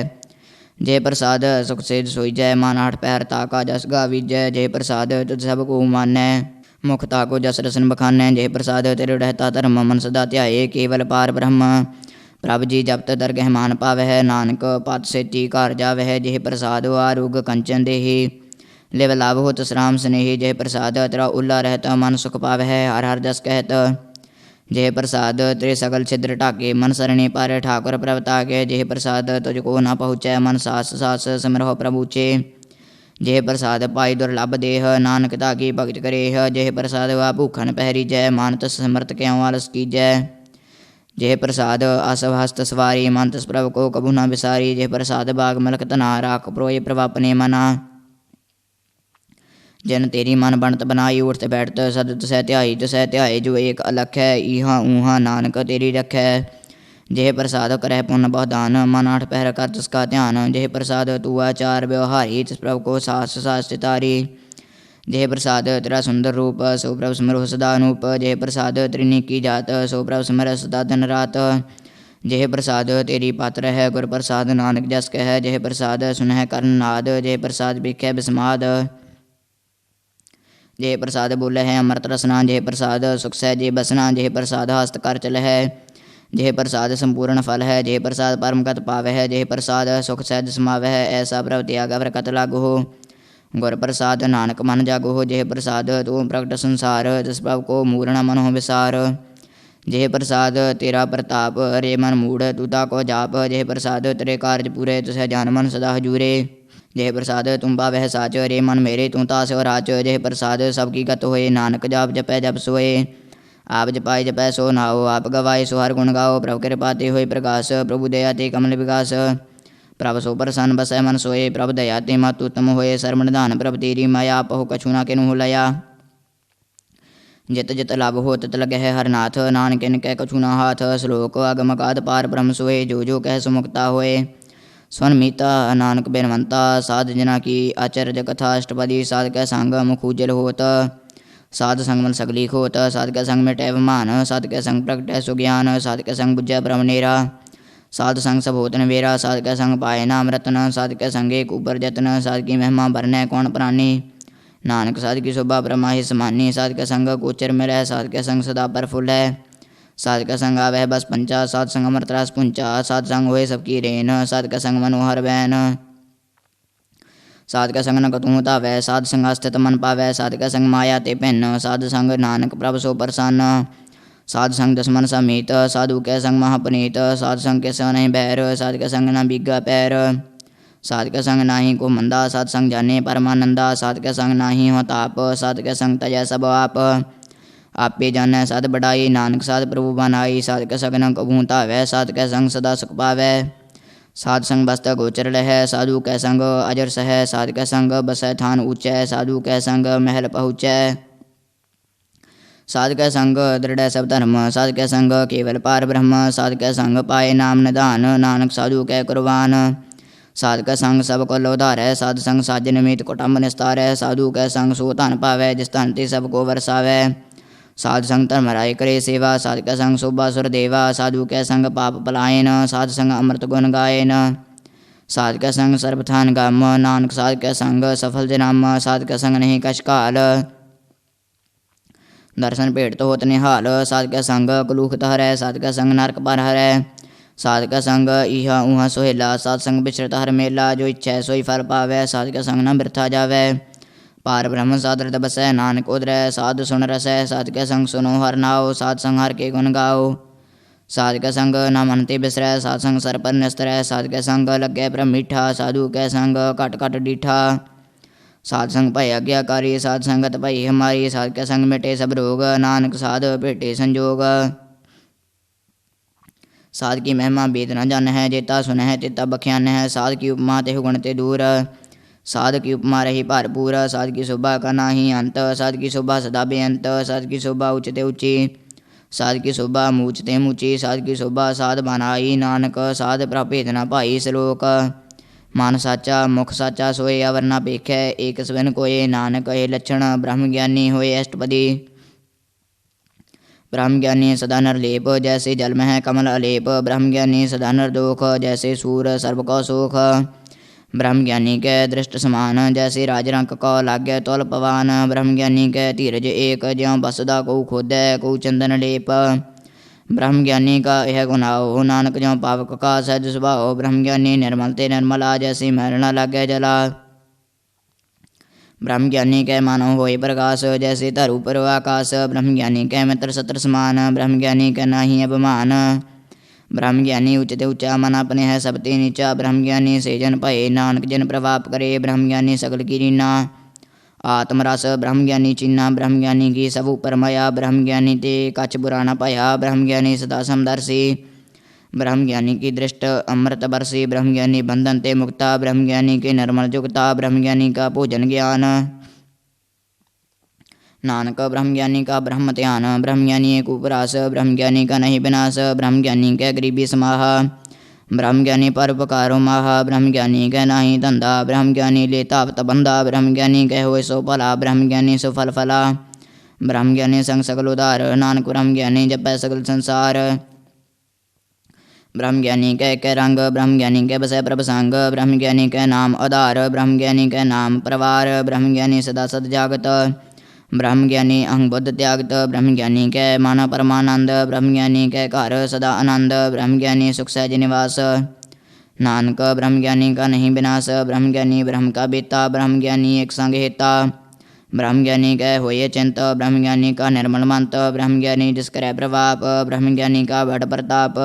Speaker 1: जेह प्रसाद सुख सेज सोईजै मन आठ पैर ताका जस गावीजै। जेह प्रसाद तुझ सब को मानै मुख ताको जस रसन बखानै। जेह प्रसाद तेरे रहता धर्म मन सदा ध्याये केवल पार ब्रह्म। ਪ੍ਰਭ ਜੀ ਜਪਤ ਦਰਗਹਿ ਮਾਨ ਪਾਵਹਿ, ਨਾਨਕ ਪਤ ਸੇਤੀ ਘਰ ਜਾਵਹਿ। ਜਿਹ ਪ੍ਰਸਾਦ ਆਰੁਗ ਕੰਚਨ ਦੇਹੀ, ਲਿਵ ਲਾਭ ਹੋਤ ਸਰਾਮ ਸਨੇਹੀ। ਜਿਹ ਪ੍ਰਸਾਦ ਤੇਰਾ ਉੱਲਾ ਰਹਿਤ, ਮਨ ਸੁਖ ਪਾਵਹਿ ਹਰ ਹਰ ਜਸ ਕਹਿਤ। ਜਿਹ ਪ੍ਰਸਾਦ ਤੇਰੇ ਸਗਲ ਛਿਦਰ ਢਾਕੇ, ਮਨ ਸਰਣੀ ਪਰ ਠਾकुर ਪ੍ਰਭ ਤਾਕੇ। ਜਿਹ ਪ੍ਰਸਾਦ ਤੁਝ ਕੋ ਨਾ ਪਹੁੰਚੈ, ਮਨ ਸਾਸ ਸਾਸ ਸਿਮਰਹੁ ਪ੍ਰਭੂ ਉਚੇ। ਜਿਹ ਪ੍ਰਸਾਦ ਪਾਈ ਦੁਰਲਭ ਦੇਹ, ਨਾਨਕ ਤਾਕੀ ਭਗਤ ਕਰੇਹ। ਜਿਹ ਪ੍ਰਸਾਦ ਵਾ ਭੂਖਨ ਪਹਿਰੀਜੈ, ਮਾਨਤਸ ਸਮਰਤ ਕਿਉ ਆਲਸ ਕੀਜੈ। ਜਿਹ ਪ੍ਰਸਾਦ ਆਸਵ ਹਸਤ ਸਵਾਰੀ, ਮਨ ਤਸ ਪ੍ਰਭ ਕੋ ਕਬੂ ਨਾ ਵਿਸਾਰੀ। ਜਿਹ ਪ੍ਰਸਾਦ ਬਾਗ ਮਲਕ ਧਨਾ, ਰਾਖ ਪਰੋਏ ਪ੍ਰਭ ਆਪਣੇ ਮਨਾ। ਜਨ ਤੇਰੀ ਮਨ ਬਣਤ ਬਨਾਈ, ਉਠਤ ਬੈਠਤ ਸਦ ਤਸੈ ਧਿਆਈ। ਤਸੈ ਧਿਆਏ ਜੋ ਏਕ ਅਲਖੈ, ਈਹਾ ਊਹਾ ਨਾਨਕ ਤੇਰੀ ਰਖੈ। ਜਿਹ ਪ੍ਰਸਾਦ ਕਰਹਿ ਪੁੰਨ ਬਹੁ ਦਾਨ, ਮਨ ਆਠ ਪਹਿਰ ਕਰ ਤਿਸ ਕਾ ਧਿਆਨ। ਜਿਹ ਪ੍ਰਸਾਦ ਤੂ ਆਚਾਰ ਵਿਵਹਾਰੀ, ਤਿਸ ਪ੍ਰਭ ਕੋ ਸਾਸ ਸਾਸ ਚਿਤਾਰੀ। ਜਿਹ ਪ੍ਰਸਾਦ ਤੇਰਾ ਸੁੰਦਰ ਰੂਪ, ਸੋ ਪ੍ਰਭ ਸਿਮਰਹੁ ਸਦਾ ਅਨੂਪ। ਜਿਹ ਪ੍ਰਸਾਦ ਤੇਰੀ ਨੀਕੀ ਜਾਤ, ਸੋ ਪ੍ਰਭ ਸਿਮਰਹਿ ਸਦਾ ਦਿਨ ਰਾਤ। ਜਿਹ ਪ੍ਰਸਾਦ ਤੇਰੀ ਪਤ ਰਹਿ, ਗੁਰ ਪ੍ਰਸਾਦ ਨਾਨਕ ਜਸ ਕਹਿ। ਜਿਹ ਪ੍ਰਸਾਦ ਸੁਨਹਿ ਕਰਨ ਨਾਦ, ਜਿਹ ਪ੍ਰਸਾਦ ਵੇਖੈ ਬਿਸਮਾਦ। ਜਿਹ ਪ੍ਰਸਾਦ ਬੋਲੇ ਹੈ ਅੰਮ੍ਰਿਤ ਰਸਨਾ, ਜਿਹ ਪ੍ਰਸਾਦ ਸੁਖ ਸਹਿਜੇ ਬਸਨਾ। ਜਿਹ ਪ੍ਰਸਾਦ ਹਸਤ ਕਰ ਚਲਹਿ, ਜਿਹ ਪ੍ਰਸਾਦ ਸੰਪੂਰਨ ਫਲ ਹੈ। ਜਿਹ ਪ੍ਰਸਾਦ ਪਰਮ ਗਤ ਪਾਵਹਿ, ਜਿਹ ਪ੍ਰਸਾਦ ਸੁਖ ਸਹਿਜ ਸਮਾਵਹਿ। ਐਸਾ ਪ੍ਰਭ ਤਿਆਗ ਵਰਕਤ ਲਾਗੋ, ਗੁਰ ਪ੍ਰਸਾਦ ਨਾਨਕ ਮਨ ਜਾਗੋ। ਜਿਹ ਪ੍ਰਸਾਦ ਤੂੰ ਪ੍ਰਗਟ ਸੰਸਾਰ, ਤਿਸ ਪ੍ਰਭ ਕੋ ਮੂਰਣਾ ਮਨੋ ਵਿਸਾਰ। ਜਿਹ ਪ੍ਰਸਾਦ ਤੇਰਾ ਪ੍ਰਤਾਪ, ਰੇ ਮਨ ਮੂੜ ਤੂ ਤਾ ਕੋ ਜਾਪ। ਜਿਹ ਪ੍ਰਸਾਦ ਤੇਰੇ ਕਾਰਜ ਪੂਰੇ, ਤਿਸੈ ਜਾਨ ਮਨ ਸਦਾ ਹਜੂਰੇ। ਜਿਹ ਪ੍ਰਸਾਦ ਤੁਮ ਪਾਵਹਿ ਸਾਚ, ਰੇ ਮਨ ਮੇਰੇ ਤੂੰ ਤਾ ਸਿਉ ਰਾਚ। ਜਿਹ ਪ੍ਰਸਾਦ ਸਭ ਕੀ ਗਤ ਹੋਏ, ਨਾਨਕ ਜਾਪ ਜਪੈ ਜਪ ਸੋਏ। ਆਪ ਜਪਾਏ ਜਪੈ ਸੋ ਨਾਓ, ਆਪ ਗਵਾਏ ਸੋ ਹਰ ਗੁਣ ਗਾਓ। ਪ੍ਰਭ ਕਿਰਪਾ ਤੇ ਹੋਏ ਪ੍ਰਕਾਸ਼, ਪ੍ਰਭੂ ਦਇਆ ਤੇ ਕਮਲ ਵਿਕਾਸ। ਪ੍ਰਭ ਸੋ ਪ੍ਰਸੰਨ ਬਸੈ ਮਨ ਸੋਏ, ਪ੍ਰਭ ਦਇਆ ਤੇ ਮਤ ਉਤਮ ਹੋਏ। ਸਰਬ ਨਿਧਾਨ ਪ੍ਰਭ ਤੇਰੀ ਮਾਇਆ, ਆਪਹੁ ਕਛੂ ਨਾ ਕਿਨਹੂ ਲਿਆ। ਜਿਤ ਜਿਤ ਲਭ ਹੋ ਤਿਤ ਲਗਹਿ ਹਰ ਨਾਥ, ਨਾਨਕ ਇਨ ਕੈ ਕਛੂ ਨਾ ਹਾਥ। ਸ਼ਲੋਕ ਅਗਮ ਅਗਾਧ ਪਾਰ ਬ੍ਰਹਮ ਸੋਏ, ਜੋ ਜੋ ਕਹਿ ਸੋ ਮੁਕਤਾ ਹੋਏ। ਸੁਨ ਮੀਤਾ ਨਾਨਕ ਬੇਨਵੰਤਾ, ਸਾਧ ਜਨਾ ਕੀ ਆਚਰਜ ਕਥਾ। ਅਸ਼ਟਪਦੀ ਸਾਧ ਕੈ ਸੰਗ ਮੁਖ ਉਜਲ ਹੋਤ, ਸਾਧ ਸੰਗ ਮਲ ਸਗਲੀ ਖੋਤ। ਸਾਧ ਕੈ ਸੰਗ ਮਿਟੈ ਅਭਿਮਾਨ, ਸਾਧ ਕੈ ਸੰਗ ਪ੍ਰਗਟੈ ਸੁਗਿਆਨ। ਸਾਧ ਕੈ ਸੰਗ ਬੁਝੈ ਬ੍ਰਹਮ ਨੇਰਾ, ਸਾਧ ਸੰਗ ਸਭ ਹੋਤ ਨਵੇਰਾ। ਸਾਧ ਕੈ ਸੰਗ ਪਾਏ ਨਾਮ ਰਤਨ, ਸਾਧ ਕੈ ਸੰਗ ਏਕ ਊਪਰ ਜਤਨ। ਸਾਧ ਕੀ ਮਹਿਮਾ ਬਰਨੈ ਕੌਣ ਪ੍ਰਾਨੀ, ਨਾਨਕ ਸਾਧ ਕੀ ਸ਼ੋਭਾ ਬ੍ਰਹਮਾ ਹੀ ਸਮਾਨੀ। ਸਾਧ ਕੈ ਸੰਗ ਗੋਚਰ ਮਿਲੈ, ਸਾਧ ਕੈ ਸੰਗ ਸਦਾ ਪ੍ਰਫੁੱਲੈ। ਸਾਧ ਕੈ ਸੰਗ ਆਵਹਿ ਬਸ ਪੰਚਾ, ਸਾਧ ਸੰਗ ਅੰਮ੍ਰਿਤ ਰਸ ਪੁੰਚਾ। ਸਾਧ ਸੰਗ ਹੋਏ ਸਭ ਕੀ ਰੇਨ, ਸਾਧ ਕੈ ਸੰਗ ਮਨੋਹਰ ਬੈਨ। ਸਾਧ ਕੈ ਸੰਗ ਨ ਕਤੂੰ ਧਾਵੈ, ਸਾਧ ਸੰਗ ਸਥਿਤ ਮਨ ਪਾਵੈ। ਸਾਧ ਕੈ ਸੰਗ ਮਾਇਆ ਤੇ ਭਿੰਨ, ਸਾਧ ਸੰਗ ਨਾਨਕ ਪ੍ਰਭ ਸੋ ਪ੍ਰਸੰਨ। ਸਾਧ ਸੰਗ ਦਸਮਨ ਸਮੀਤ, ਸਾਧੂ ਕੈ ਸੰਗ ਮਹਾਪਨੀਤ। ਸਾਧ ਸੰਗ ਕੇ ਸੋ ਨਹੀਂ ਬੈਰ, ਸਾਧ ਕੈ ਸੰਗ ਨਾ ਬੀਗਾ ਪੈਰ। ਸਾਧ ਕੈ ਸੰਗ ਨਾਹੀ ਕੋ ਮੰਦਾ, ਸਾਧ ਸੰਗ ਜਾਣੇ ਪਰਮਾਨੰਦਾ। ਸਾਧ ਕੈ ਸੰਗ ਨਾਹੀ ਹੋ ਤਾਪ, ਸਾਧ ਕੈ ਸੰਗ ਤਜੈ ਸਭ ਆਪ। ਆਪੇ ਜਾਣੈ ਸਾਧ ਬੜਾਈ, ਨਾਨਕ ਸਾਧ ਪ੍ਰਭੂ ਬਨਾਈ। ਸਾਧ ਕੈ ਸੰਗ ਨ ਕਬੂੰ ਧਾਵੈ, ਸਾਧ ਕੈ ਸੰਗ ਸਦਾ ਸੁਖ ਪਾਵੈ। ਸਾਧ ਸੰਗ ਬਸਤੈ ਗੋਚਰ ਲਹੈ, ਸਾਧੂ ਕੈ ਸੰਗ ਅਜਰ ਸਹੈ। ਸਾਧ ਕੈ ਸੰਗ ਬਸੈ ਥਾਨ ਊਚੈ, ਸਾਧੂ ਕੈ ਸੰਗ ਮਹਿਲ ਪਹੁੰਚੈ। ਸਾਧ ਕੈ ਸੰਗ ਦ੍ਰਿੜੈ ਸਭ ਧਰਮ, ਸਾਧ ਕੈ ਸੰਗ ਕੇਵਲ ਪਾਰ ਬ੍ਰਹਮ। ਸਾਧ ਕੈ ਸੰਗ ਪਾਏ ਨਾਮ ਨਿਧਾਨ, ਨਾਨਕ ਸਾਧੂ ਕੈ ਕੁਰਬਾਨ। ਸਾਧ ਕੈ ਸੰਗ ਸਭ ਕੁਲ ਉਧਾਰੈ, ਸਾਧ ਸੰਗ ਸਾਜਨ ਮੀਤ ਕੁਟੰਬ ਨਿਸਤਾਰੈ। ਸਾਧੂ ਕੈ ਸੰਗ ਸੋ ਧਨ ਪਾਵੈ, ਜਿਸ ਧਨ ਤੇ ਸਭ ਕੋ ਵਰਸਾਵੈ। ਸਾਧ ਸੰਗ ਧਰਮ ਰਾਏ ਕਰੇ ਸੇਵਾ, ਸਾਧ ਕੈ ਸੰਗ ਸੋਭਾ ਸੁਰ ਦੇਵਾ। ਸਾਧੂ ਕੈ ਸੰਗ ਪਾਪ ਪਲਾਇਨ, ਸਾਧ ਸੰਗ ਅੰਮ੍ਰਿਤ ਗੁਣ ਗਾਇਨ। ਸਾਧ ਕੈ ਸੰਗ ਸਰਬ ਥਾਨ ਗਮ, ਨਾਨਕ ਸਾਧ ਕੈ ਸੰਗ ਸਫਲ ਜਨਮ। ਸਾਧ ਕੈ ਸੰਗ ਨਹੀਂ ਕਛ ਘਾਲ, ਦਰਸ਼ਨ ਭੇਟ ਹੋਤ ਨਿਹਾਲ। ਸਾਧ ਕੈ ਸੰਗ ਕਲੂਖਤ ਹਰੈ, ਸਾਧ ਕੈ ਸੰਗ ਨਰਕ ਪਰ ਹਰੈ। ਸਾਧ ਕੈ ਸੰਗ ਈਹਾ ਊਹਾ ਸੁਹੇਲਾ, ਸਾਧ ਸੰਗ ਬਿਚਰਤ ਹਰ ਮੇਲਾ। ਜੋ ਇੱਛੈ ਸੋਈ ਫਲ ਪਾਵੈ, ਸਾਧ ਕੈ ਸੰਗ ਨਾ ਬਿਰਥਾ ਜਾਵੈ। ਪਾਰ ਬ੍ਰਹਮ ਸਾਧ ਹਿਰਦਿ ਬਸੈ, ਨਾਨਕ ਉਧਰੈ ਸਾਧ ਸੁਣ ਰਸੈ। ਸਾਧ ਕੈ ਸੰਗ ਸੁਨੋ ਹਰਿ ਨਾਉ, ਸਾਧ ਸੰਗ ਹਰਿ ਕੇ ਗੁਣ ਗਾਓ। ਸਾਧ ਕੈ ਸੰਗ ਨਾ ਮਨ ਤੇ ਬਿਸਰੈ, ਸਾਧ ਸੰਗ ਸਰ ਪਰ ਨਿਸਤਰੈ। ਸਾਧ ਕੈ ਸੰਗ ਲੱਗੈ ਪ੍ਰਭ ਮੀਠਾ, ਸਾਧੂ ਕੈ ਸੰਗ ਘਟ ਘਟ ਡੀਠਾ। ਸਾਧ ਸੰਗ ਭੈ ਆਗਿਆਕਾਰੀ, ਸਾਧ ਸੰਗਤ ਭਈ ਹਮਾਰੀ। ਸਾਧ ਕੈ ਸੰਗ ਮਿਟੇ ਸਭ ਰੋਗ, ਨਾਨਕ ਸਾਧ ਭੇਟੇ ਸੰਜੋਗ। ਸਾਧ ਕੀ ਮਹਿਮਾ ਬੇਦ ਨ ਜਾਣਹਿ, ਜੇਤਾ ਸੁਨਹਿ ਤੇਤਾ ਬਖਿਆਨਹਿ। ਸਾਧ ਕੀ ਉਪਮਾ ਤੇ ਗੁਣ ਤੇ ਦੂਰ, ਸਾਧ ਕੀ ਉਪਮਾ ਰਹੀ ਭਰਪੂਰ। ਸਾਧ ਕੀ ਸ਼ੋਭਾ ਕਾ ਨਾਹੀ ਅੰਤ, ਸਾਧ ਕੀ ਸ਼ੋਭਾ ਸਦਾ ਬੇਅੰਤ। ਸਾਧ ਕੀ ਸ਼ੋਭਾ ਉੱਚ ਤੇ ਉੱਚੀ, ਸਾਧ ਕੀ ਸ਼ੋਭਾ ਮੂਚ ਤੇ ਮੂਚੀ। ਸਾਧ ਕੀ ਸ਼ੋਭਾ ਸਾਧ ਬਨਾਈ, ਨਾਨਕ ਸਾਧ ਪ੍ਰਭ ਭੇਦ ਨ ਭਾਈ। ਸ਼ਲੋਕ ਮਨ ਸਾਚਾ ਮੁਖ ਸਾਚਾ, ਸੋਏ ਅਵਰ ਨਾ ਭੇਖੈ। ਏਕ ਸਵਨ ਕੋਏ, ਨਾਨਕ ਇਹ ਲੱਛਣ ਬ੍ਰਹਮ ਗਿਆਨੀ ਹੋਏ। ਅਸ਼ਟਪਦੀ ब्रह्म ज्ञानी सदा नरलेप, जैसे जल में है कमल अलेप। ब्रह्म ज्ञानी सदा नरदोख, जैसे सूर सर्व को सुख। ब्रह्म ज्ञानी के दृष्ट समान, जैसे राज रंक को लाग्य तुल पवान। ब्रह्म ज्ञानी के धीरज एक, ज्यों बसदा को खोदै को चंदन लेप। ब्रह्म ज्ञानी का यह गुनाहो, नानक ज्यों पावक का सहज सुभाओ। ब्रह्म ज्ञानी निर्मल ते निर्मला, जैसी मैल न लागे जला। ब्रह्म ज्ञानी कै मानो होए प्रकाश, जैसे धरु पर आकाश। ब्रह्म ज्ञानी कै मित्र सत्र समान, ब्रह्म ज्ञानी कै नाही अभिमान। ब्रह्म ज्ञानी उच्च ते ऊंचा, मन अपने है सब ते नीचा। ब्रह्म ज्ञानी से जन भये, नानक जन प्रभाप करे। ब्रह्म ज्ञानी सकल की रीना, आत्मरस ब्रह्म ज्ञानी चीना। ब्रह्म ज्ञानी की सब ऊपर माया, ब्रह्म ज्ञानी ते कछ बुरा न पाया। ब्रह्म ज्ञानी सदा समदर्शी, ब्रह्म ज्ञानी की दृष्ट अमृत बरसी। ब्रह्म ज्ञानी बंधन ते मुक्ता, ब्रह्म ज्ञानी के निर्मल जुगता। ब्रह्म ज्ञानी का भोजन ज्ञान, नानक ब्रह्म ज्ञानी का ब्रह्म ध्यान। ब्रह्म ज्ञानी एक उपरास, ब्रह्म ज्ञानी का नहीं विनाश। ब्रह्म ज्ञानी कै गरीबी समाह, ब्रह्म ज्ञानी परोपकारो माह। ब्रह्म ज्ञानी कै नाही धंधा, ब्रह्म ज्ञानी ले तापत बंधा। ब्रह्म ज्ञानी कै होए सो भला, ब्रह्म ज्ञानी सो फल फला। ब्रह्म ज्ञानी संग सकल उदार, नानक ब्रह्म ज्ञानी जपै सकल संसार। ब्रह्म ज्ञानी कै रंग, ब्रह्म ज्ञानी कै बसै प्रभ संग। ब्रह्म ज्ञानी कै नाम आधार, ब्रह्म ज्ञानी कै नाम प्रवार। ब्रह्म ज्ञानी सदा सद जागत, ब्रह्म ज्ञानी अहं बुद्ध त्यागत। ब्रह्म ज्ञानी कै माना परमानंद, ब्रह्म ज्ञानी कै घर सदा आनंद। ब्रह्म ज्ञानी सुख सहज निवास, नानक ब्रह्म ज्ञानी का नहीं विनाश। ब्रह्म ज्ञानी ब्रह्म का बेता, ब्रह्म ज्ञानी एक संग हेता। ब्रह्म ज्ञानी कै होए चिंत, ब्रह्म ज्ञानी का निर्मल मंत। ब्रह्म ज्ञानी जिस करे प्रभाप, ब्रह्म ज्ञानी का बड़ प्रताप।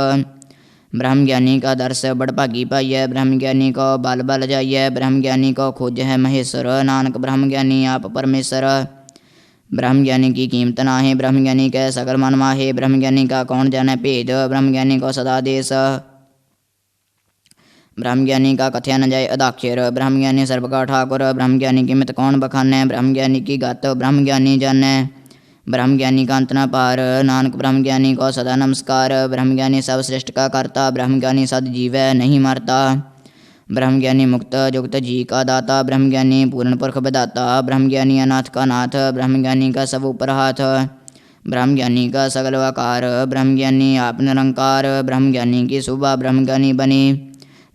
Speaker 1: ब्रह्म ज्ञानी का दर्श बड़ भागी पाइय, ब्रह्म ज्ञानी को बल बल जाइय। ब्रह्म ज्ञानी को खोज है महेश्वर, नानक ब्रह्म ज्ञानी आप परमेश्वर। ब्रह्म ज्ञानी की कीमत नाहे, ब्रह्म ज्ञानी कै सकल मन माहे। ब्रह्म ज्ञानी का कौन जाने भेद, ब्रह्म ज्ञानी को सदा देश। ब्रह्म ज्ञानी का कथया न जाए अदाक्षर, ब्रह्म ज्ञानी सर्व का ठाकुर। ब्रह्म ज्ञानी की मित कौन बखाने, ब्रह्म ज्ञानी की गत ब्रह्म ज्ञानी जाने। ब्रह्म ज्ञानी का अंत न पार, नानक ब्रह्म ज्ञानी को सदा नमस्कार। ब्रह्म ज्ञानी सब सृष्टि का करता, ब्रह्म ज्ञानी सद जीवै नहीं मरता। ब्रह्म ज्ञानी मुक्त जुक्त जी का दाता, ब्रह्म ज्ञानी पूर्ण पुरख विदाता। ब्रह्म ज्ञानी अनाथ का नाथ, ब्रह्म ज्ञानी का सब ऊपर हाथ। ब्रह्म ज्ञानी का सगल आकार, ब्रह्म ज्ञानी आप निरंकार। ब्रह्म ज्ञानी की शोभा ब्रह्म ज्ञानी बनी,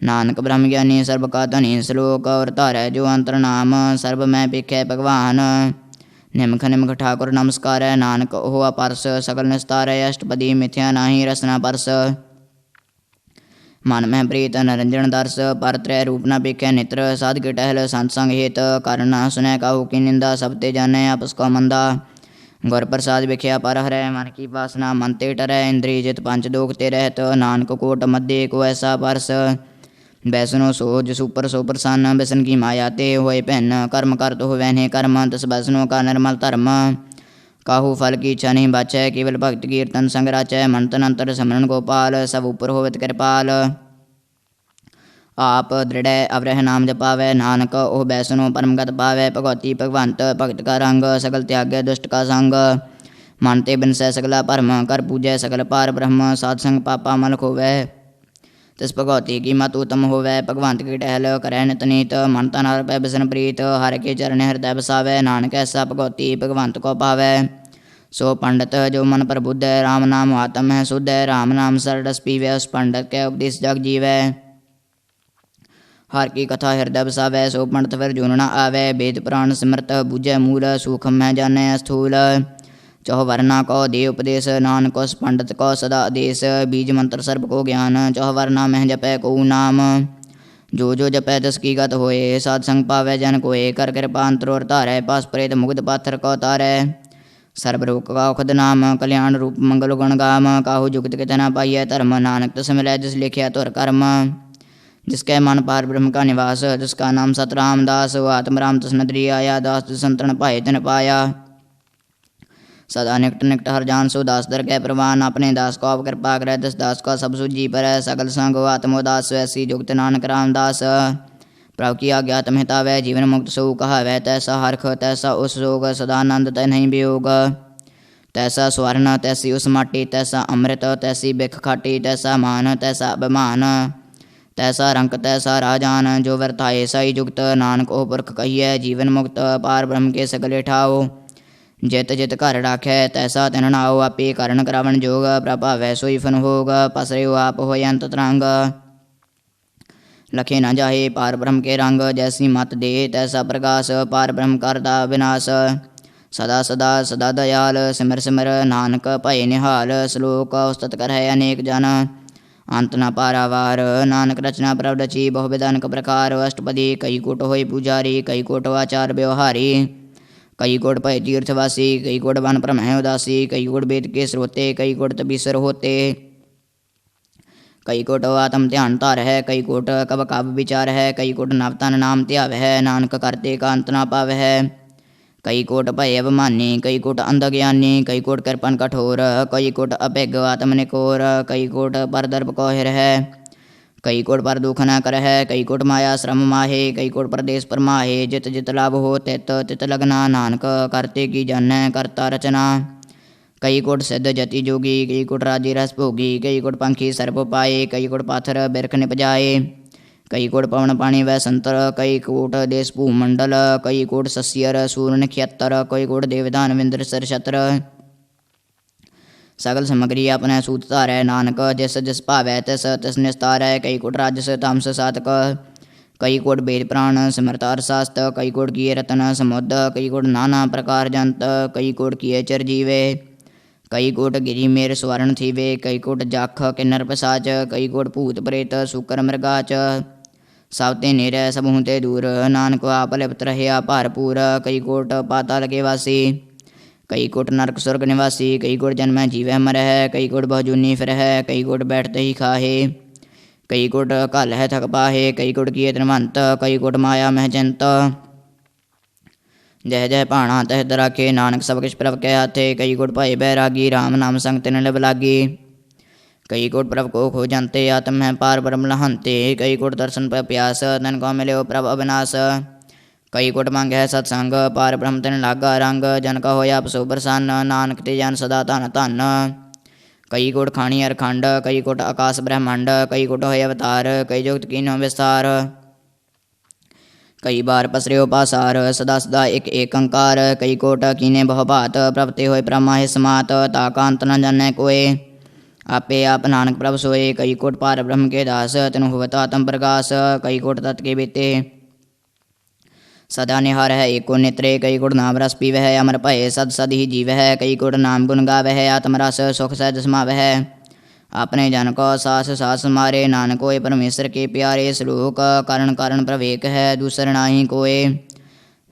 Speaker 1: नानक ब्रह्म ज्ञानी सर्व का धनी। श्लोक और तारै जो अंतर नाम, सर्व मैं पेखै भगवान। निमख निमख ठाकुर नमस्कार, नानक होआ परस सकल निस्तार। अष्टपदी मिथ्या नाही रसना परस, मन में प्रीत निरंजन दर्श। पर त्रय रूप न पेखै नेत्र, साध के टहल संत संग हेत। कारण न सुनै काहू की निंदा, सब ते जानै आपस को मंदा। गुर प्रसाद विख्या पर हरै, मन की वासना मन ते टरै। इंद्रिय जित पंच दोख ते रहत, नानक कोट मध्य को ऐसा परस। वैष्णो सो जिस ऊपर सो प्रसन्न, व्यसन की माया ते होए भिन्न। कर्म करत हो वैने कर्म, तस वैष्णो का निर्मल धर्म। काहू फल की इच्छा नहीं बाचै, केवल भक्त कीर्तन संग राचै। मन तन अंतर समरण गोपाल, सब ऊपर होवत कृपाल। आप दृढ़ अवरह नाम जपावै, नानक ओह वैष्णो परम गत पावै। भगवती भगवंत भगत का रंग, सकल त्यागै दुष्ट का संग। मन ते बिनसै सकला भरम, कर पूजै सकल पार ब्रह्म। साध संग पापा मल खोवै, तिस भगवती की मत उत्तम होवै। भगवंत की टहल करै नित नीत, मन तन हर पै बिसन प्रीत। हर के चरण हृदय बसावै, नानक ऐसा भगवती भगवंत को पावै। सो पंडित जो मन प्रबुद्ध, राम नाम आत्म है शुद्ध। राम नाम सरडस पीवै, उस पंडित के उपदेश जग जीवै। हर की कथा हृदय बसावै, सो पंडित फिर जून न आवै। वेद पुराण सिमरत बूझै मूल, सूक्ष्म है जानै स्थूल। चौह वर्णा को दे उपदेश, नानक उस पंडित को सदा आदेश। बीज मंत्र सर्प को ज्ञान, चौह वर्णा में जपै को नाम। जो जो जपै तस की गत होए, साध संग पावै जन कोय। कर कृपा अंतरोर तारै, पास प्रेत मुग्ध पाथर को तारै। सर्वरोग का औखद नाम, कल्याण रूप मंगल गुण गाम। काहू जुगत के तना पाइय धर्म, नानक तस मिलै जिस लिखिया तुर कर्म। जिसके मन पार ब्रह्म का निवास, जिसका नाम सत रामदास। आत्म राम तस नदरी आया, दास संतन पाए तिन पाया। सदा निकट निकट हर जान सो दास दर कै प्रवान। अपने दास को आप कृपा करे, दस दास को सब सूझी पर। सकल संग आत्मोदास, वैसी जुगत नानक रामदास। प्रभु की आज्ञा तम हितावै, जीवन मुक्त सो कहावै। तैसा हरख तैसा उस सोग, सदानंद तै नहीं वियोग। तैसा स्वर्ण तैसी उस माटी, तैसा अमृत तैसी बिख खाटी। तैसा मान तैसा अभिमान, तैसा रंक तैसा राजान। जो वर्ताए साई जुगत, नानक ओ पुरख कहिए जीवन मुक्त। पार ब्रह्म के सगले ठाओ, जित जित घर राखै तैसा तिन नाओ। आपे कारण करावन जोग, प्रभावै सोई फन होग। पसरे आप हो अंत तरंग, लखे न जाहे पार ब्रह्म के रंग। जैसी मत दे तैसा प्रकाश, पार ब्रह्म करता विनाश। ਸਦਾ ਸਦਾ ਸਦਾ ਦਇਆਲ ਸਿਮਰ ਸਿਮਰ ਨਾਨਕ ਭਏ ਨਿਹਾਲ। ਸ਼ਲੋਕ ਉਸਤਤ ਕਰਹਿ ਅਨੇਕ ਜਨ ਅੰਤ ਨ ਪਾਰਾਵਾਰ। ਨਾਨਕ ਰਚਨਾ ਪ੍ਰਭ ਰਚੀ ਬਹੁ ਬਿਧ ਅਨਕ ਪ੍ਰਕਾਰ। ਅਸ਼ਟਪਦੀ ਕਈ ਕੋਟ ਹੋਈ ਪੂਜਾਰੀ ਕਈ ਕੋਟ ਆਚਾਰ ਵਿਵਹਾਰੀ। कई कोट भय तीर्थवासी कई कोट वन भ्रमह उदासी। कई कोट वेद के स्रोते कई कोट तपीसर होते। कई कोट आत्म ध्यान धार है कई कोट कब काव्य विचार है। कई कोट नवतन नाम त्याव है नानक करते का अंत ना पाव है। कई कोट भय अभिमानी कई कोट अंध ज्ञानी। कई कोट कृपन कठोर कई कोट अभिग आत्म निकोर। कई कोट पर दर्प कौहिर है कई कोट पर दुख न कर है। कई कोट माया श्रम माहे कई कोट प्रदेश पर माहे। जित जित लाभ हो तित तित लगना नानक करते की जन करता रचना। कई कोट सिद्ध जति जोगी कई कोट राजी रस भोगी। कई कोट पंखी सर्प पाए कई कोट पाथर बिरख निपजाए। कई कोट पवन पानी व संतर कई कोट देश भूमंडल। कई कोट सस्यर सूर नक्षत्र कई कोट देवदान विंद्र सर छत्र। सगल समग्री अपने सूत धारै नानक जिस जिस भावै तिस तिस निस्तारै। कई कोट राजस तामस सातक कई कोट वेद प्राण सिमरत अरशास्त। कई कोट किए रतन समुद कई कोट नाना प्रकार जंत। कई कोट किए चिरजीवे कई कोट गिरी मेर स्वर्ण थीवे। कई कोट जाख किन्नर पिशाच कई कोट भूत प्रेत सुकर मृगाच। सब ते नेरै सबहु ते दूर नानक आप लिप्त रहया भारपूर। कई कोट पाताल के वासी कई कोट नरक स्वर्ग निवासी। कई कोट जन्म जीवै मरह कई कोट बहुजूनी फिरह। कई कोट बैठते ही खाहे कई कोट घल है थक पाहे। कई कोट किए धनवंत कई कोट माया मह चिंत। जह जह भाणा तह दराखे नानक सब किछ प्रभ कै हाथे। कई कोट भय बैरागी राम नाम संग तिन लिव लागी। कई कोट प्रभ को खोजंते आत्म है पार ब्रह्म लहंते। कई कोट दर्शन पर प्यास तन को मिले प्रभ अविनाश। कई कोट मंग है सत्संग पार ब्रह्म तिन लागा रंग। जन का होया पसो प्रसन्न नानक ते जन सदा धन धन। कई कोट खाणी अरखंड कई कोट आकाश ब्रह्मांड। कई कोट होय अवतार कई जुगत कीनो विस्तार। कई बार पसरियो पासार सदा सदा एक अंकार। कई कोट कीने बहु भात प्रभते होय ब्रह्मा ही समात। ताका अंत न जानै कोय आपे आप नानक प्रभ सोए। कई कोट पार ब्रह्म के दास तिनु होवत आत्म प्रकाश। कई कोट तत् के बीते सदा निहार है एको नेत्रे। कई गुण नाम रस पीवह अमर भय सद सद ही जीवह। कई गुण नाम गुण गावह आत्मरस सुख सहज समावह। अपने जन को सास सास मारे नानक होए परमेश्वर के प्यारे। श्लोक कारण कारण प्रवेक है दूसर नाही कोय।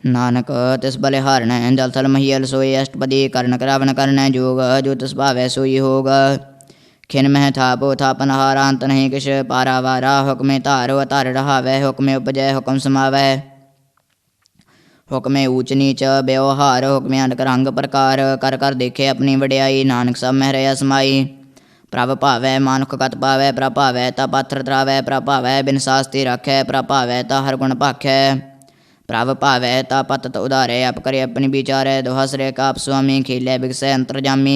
Speaker 1: नानक तिस बलिहारण जल थल महियल सोए। अष्टपदी कर्ण करावन कर्ण जोग जो तिस भावै सोई होग। खिन मह थापो थापन हारा अंत नहीं किश पारावारा। हुक्मे धारो धर रहावै हुक्मे उपजै हुक्म समावै। हुक्मे ऊच नीच व्यवहार हुक्मे अनक रंग प्रकार। कर कर देखे अपनी वड्याई नानक सब मह रहा समाई। प्रभ भावै मानुख कत पावै प्रभ भावै ता पात्र त्रावै। प्रभ भावै बिन सास्ती रखै प्रभ भावै ता हर गुण भाखै। प्रभ भावै ता पतत उधारै अप करे अपनी विचारै। दोहसरे काप स्वामी खेलै बिगसै अंतरजामी।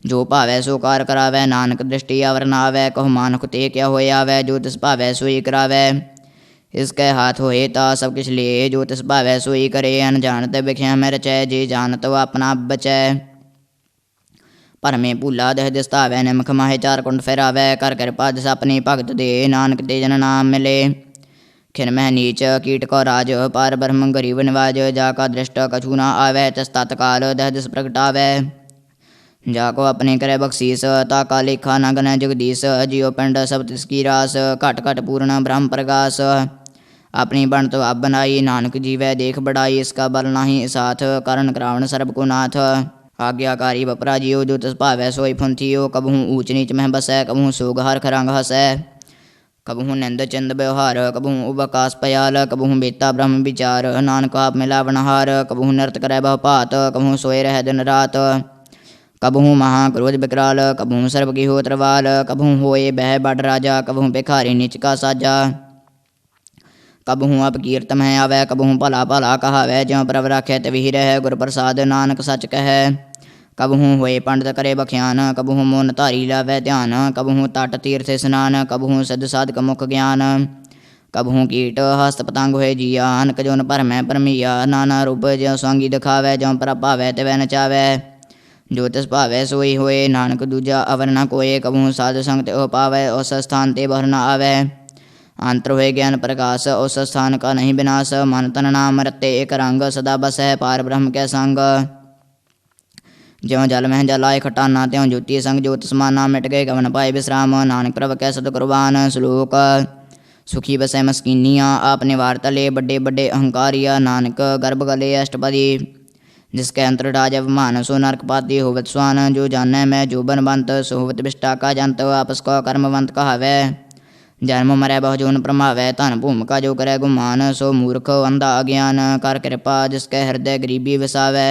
Speaker 1: जो भावै सो कार करावै नानक दृष्टि अवर न आवै। कहु मानुख ते क्या होए आवै जो तिस भावै सोई करावै। इसके हाथ होए ता सब किछ ले जो तिस भावै सोई करे। अनजानत बिख्या में रचै जे जानत अपना बचै। भरमे भूला दह दिसतावै निमख माहे चार कुंड फिरावै। कर कृपा दिस अपनी भगत दे नानक ते जन नाम मिले। खिन मह नीच कीट को राज पार ब्रह्म गरीब निवाज। जाका दृष्ट कछु न आवै तिस तत्काल दह दिस प्रगटावै। जाको अपने करे बख्शीस ताका लेखा न गनै जगदीश। जियो पिंड सब तिसकी रास घट घट पूर्ण ब्रह्म प्रकाश। अपनी बन तो आप बनाई नानक जीवै देख बढ़ाई। इसका बल नाही साथ करण करावण सर्ब को नाथ। आज्ञाकारी बपरा जियो जो तिस भावै सोई फुंथियो। कबहू ऊच नीच मह बसै कबहू सोग हर खरंग हसै। कबहू निंद चिंद व्यवहार कबहू उबकास पयाल। कबहू बेता ब्रह्म विचार नानक आप मिलावनहार। कबहू नृत करै बहु भात कबहू सोए रह दिन रात। कबहू महा क्रोध विकराल कबहू सर्व गिहोत्रवाल। कबहू होए बह बड़ राजा कबहू भिखारी नीच का साजा। कबहू अपकीर्त मह आवै कबहू भला भला कहावै। ज्यों प्रभ राखै तभी रह गुर प्रसाद नानक सच कहै। कबहू होए पंडित करे बख्यान कबहू मोन धारी लावै ध्यान। कबहू तट तीर्थ स्नान कबहू सिद्ध साधक मुख ज्ञान। कबहू कीट हस्त पतंग होए जिया अनक जोन भरमै भरमिया। नाना रूप ज्यों स्वांगी दिखावै ज्यों प्रभ भावै तिवै नचावै। जो तिस भावै सोई होए नानक दूजा अवर न कोय। कबहू साध संग ते पावै उस स्थान ते बहर न आवै। अंतर हुए ज्ञान प्रकाश उस स्थान का नहीं विनाश। मन तन नाम रते एक रंग सदा बस है पार ब्रह्म के संग। ज्यों जल में जल आए खटाना त्यों ज्योति संग ज्योत समाना मिट गए गवन पाए विश्राम। नानक प्रभ कै सत कुर्बान श्लोक सुखी बसै मस्कीनिया आपने वार्ता ले बड़े बड़े अहंकारिया। नानक गर्भ गले अष्टपदी जिसके अंतर राज अभिमान सो नरक पाती होवत स्वान। जो जानै मैं जो बनवंत सोहवत विष्टा का जंत आपस का कर्मवंत कहावै। जन्म मरै बहु जोन प्रमावै धन भूमिका जो करे गुमान। सो मूर्ख अंधा अज्ञान कर कृपा जिसके हृदय गरीबी वसावै।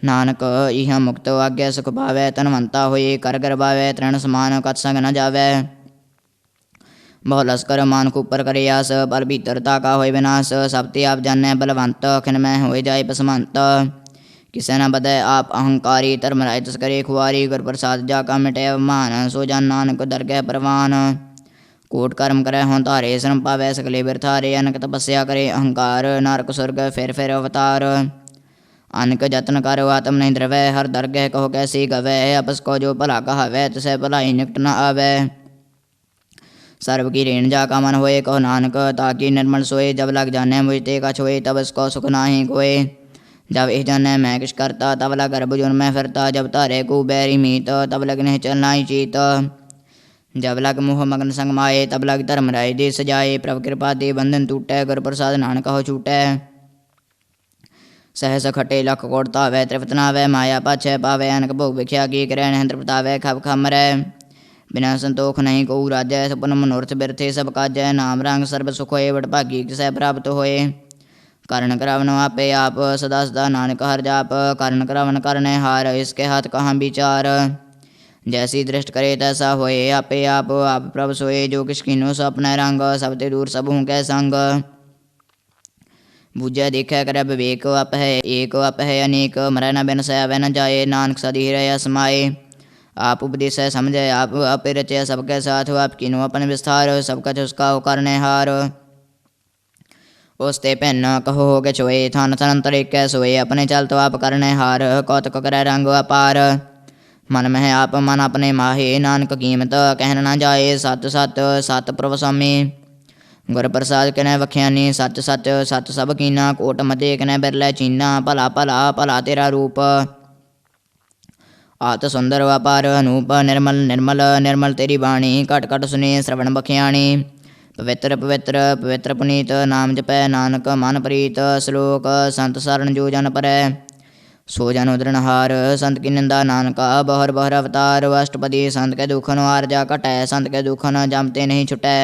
Speaker 1: नानक इह मुक्त आज्ञा सुख पावै धनवंता होए कर गर्भावै। तृण समान कत संग न जावै बहु लश्कर मान ऊपर करे आस। पर भीतरता का होए विनाश सब ते आप जानै बलवंत। खिन में होए जाए पसमंत किसे न बदै आप अहंकारी। धर्म राय तस्करे खुआरी गुर प्रसाद जाका मिटे अवमान। सो जान नानक दरगह परवान कोट कर्म करे हों तारे। श्रम पावै सकले बिरथारे अनक तपस्या करे अहंकार। नरक स्वर्ग फिर अवतार अनक जतन कर आत्म नहीं द्रवै। हर दरगह कहो कैसी गवै आपस को जो भला कहावै तिसै भलाई निकट न आवै। सर्व की रेण जाका मन होए कहो नानक ताकि निर्मल सोए। जब लग जाने मुझते कछ होए तब इसको सुख नाही कोए। जब इह जाने मैं किस करता तब लग गर्भ जुन में फिरता। जब तारे को बैरी मीत तब लग नहीं चलना ही चीत। जब लग मोह मगन संग माए तब लग धर्म राय दे सजाए। प्रभु कृपा दे बंधन टूटै गुर प्रसाद नानक हो छूटै। सहस खटे लख कोड़ता वै त्रिपत नावै माया पाछै पावै। अनक भोग विख्या की करे नहंत्र प्रतावै खब खमरै। बिना संतोख नहीं को राजै सपन मनोरथ बिरथे सब काजै। नाम रंग सर्व सुख होए बट भागी किसै प्राप्त होए। कारण करावन आपे आप सदा सदा नानक हर जाप। कारण करावन करने हार इसके हाथ कहाँ विचार। जैसी दृष्ट करे तैसा होए आपे आप प्रभ सोए। जो किस कीनो सो अपने रंग सब ते दूर सब हूँ कै संग। बूझै देखै करे विवेक अप है एक अप है अनेक। मरै न बिन सै वै न जाए नानक सदी रह समाए। आप उपदेश समझे आप रचय सबके साथ आप कीनो अपन विस्तार। सब कछ उसका हो करने हार उसते पहन कहो हो गए छोए। थान थनंतर एक सोए अपने चल तो आप करने हार। कौतक करे रंग अपार मन में आप मन अपने माहे। नानक कीमत कहन न जाए सत सत सत प्रभ स्वामी। गुर प्रसाद कनै वख्यानी सच सच सच सब कीना। कोट मते कनै बिरलै चीना भला भला भला तेरा रूप। आत सुंदर व्यापार अनूप निर्मल निर्मल निर्मल तेरी बाणी। घट घट सुने श्रवण बख्याणी। पवित्र पवित्र पवित्र पुनीत नाम जपै नानक मन प्रीत। श्लोक संत सरन जो जन परै सो जन उदरणहार। संत की निंदा नानका बहर बहर अवतार। अष्टपदी संत के दुखन आरजा घटै। संत के दुखन जमते नहीं छुटै।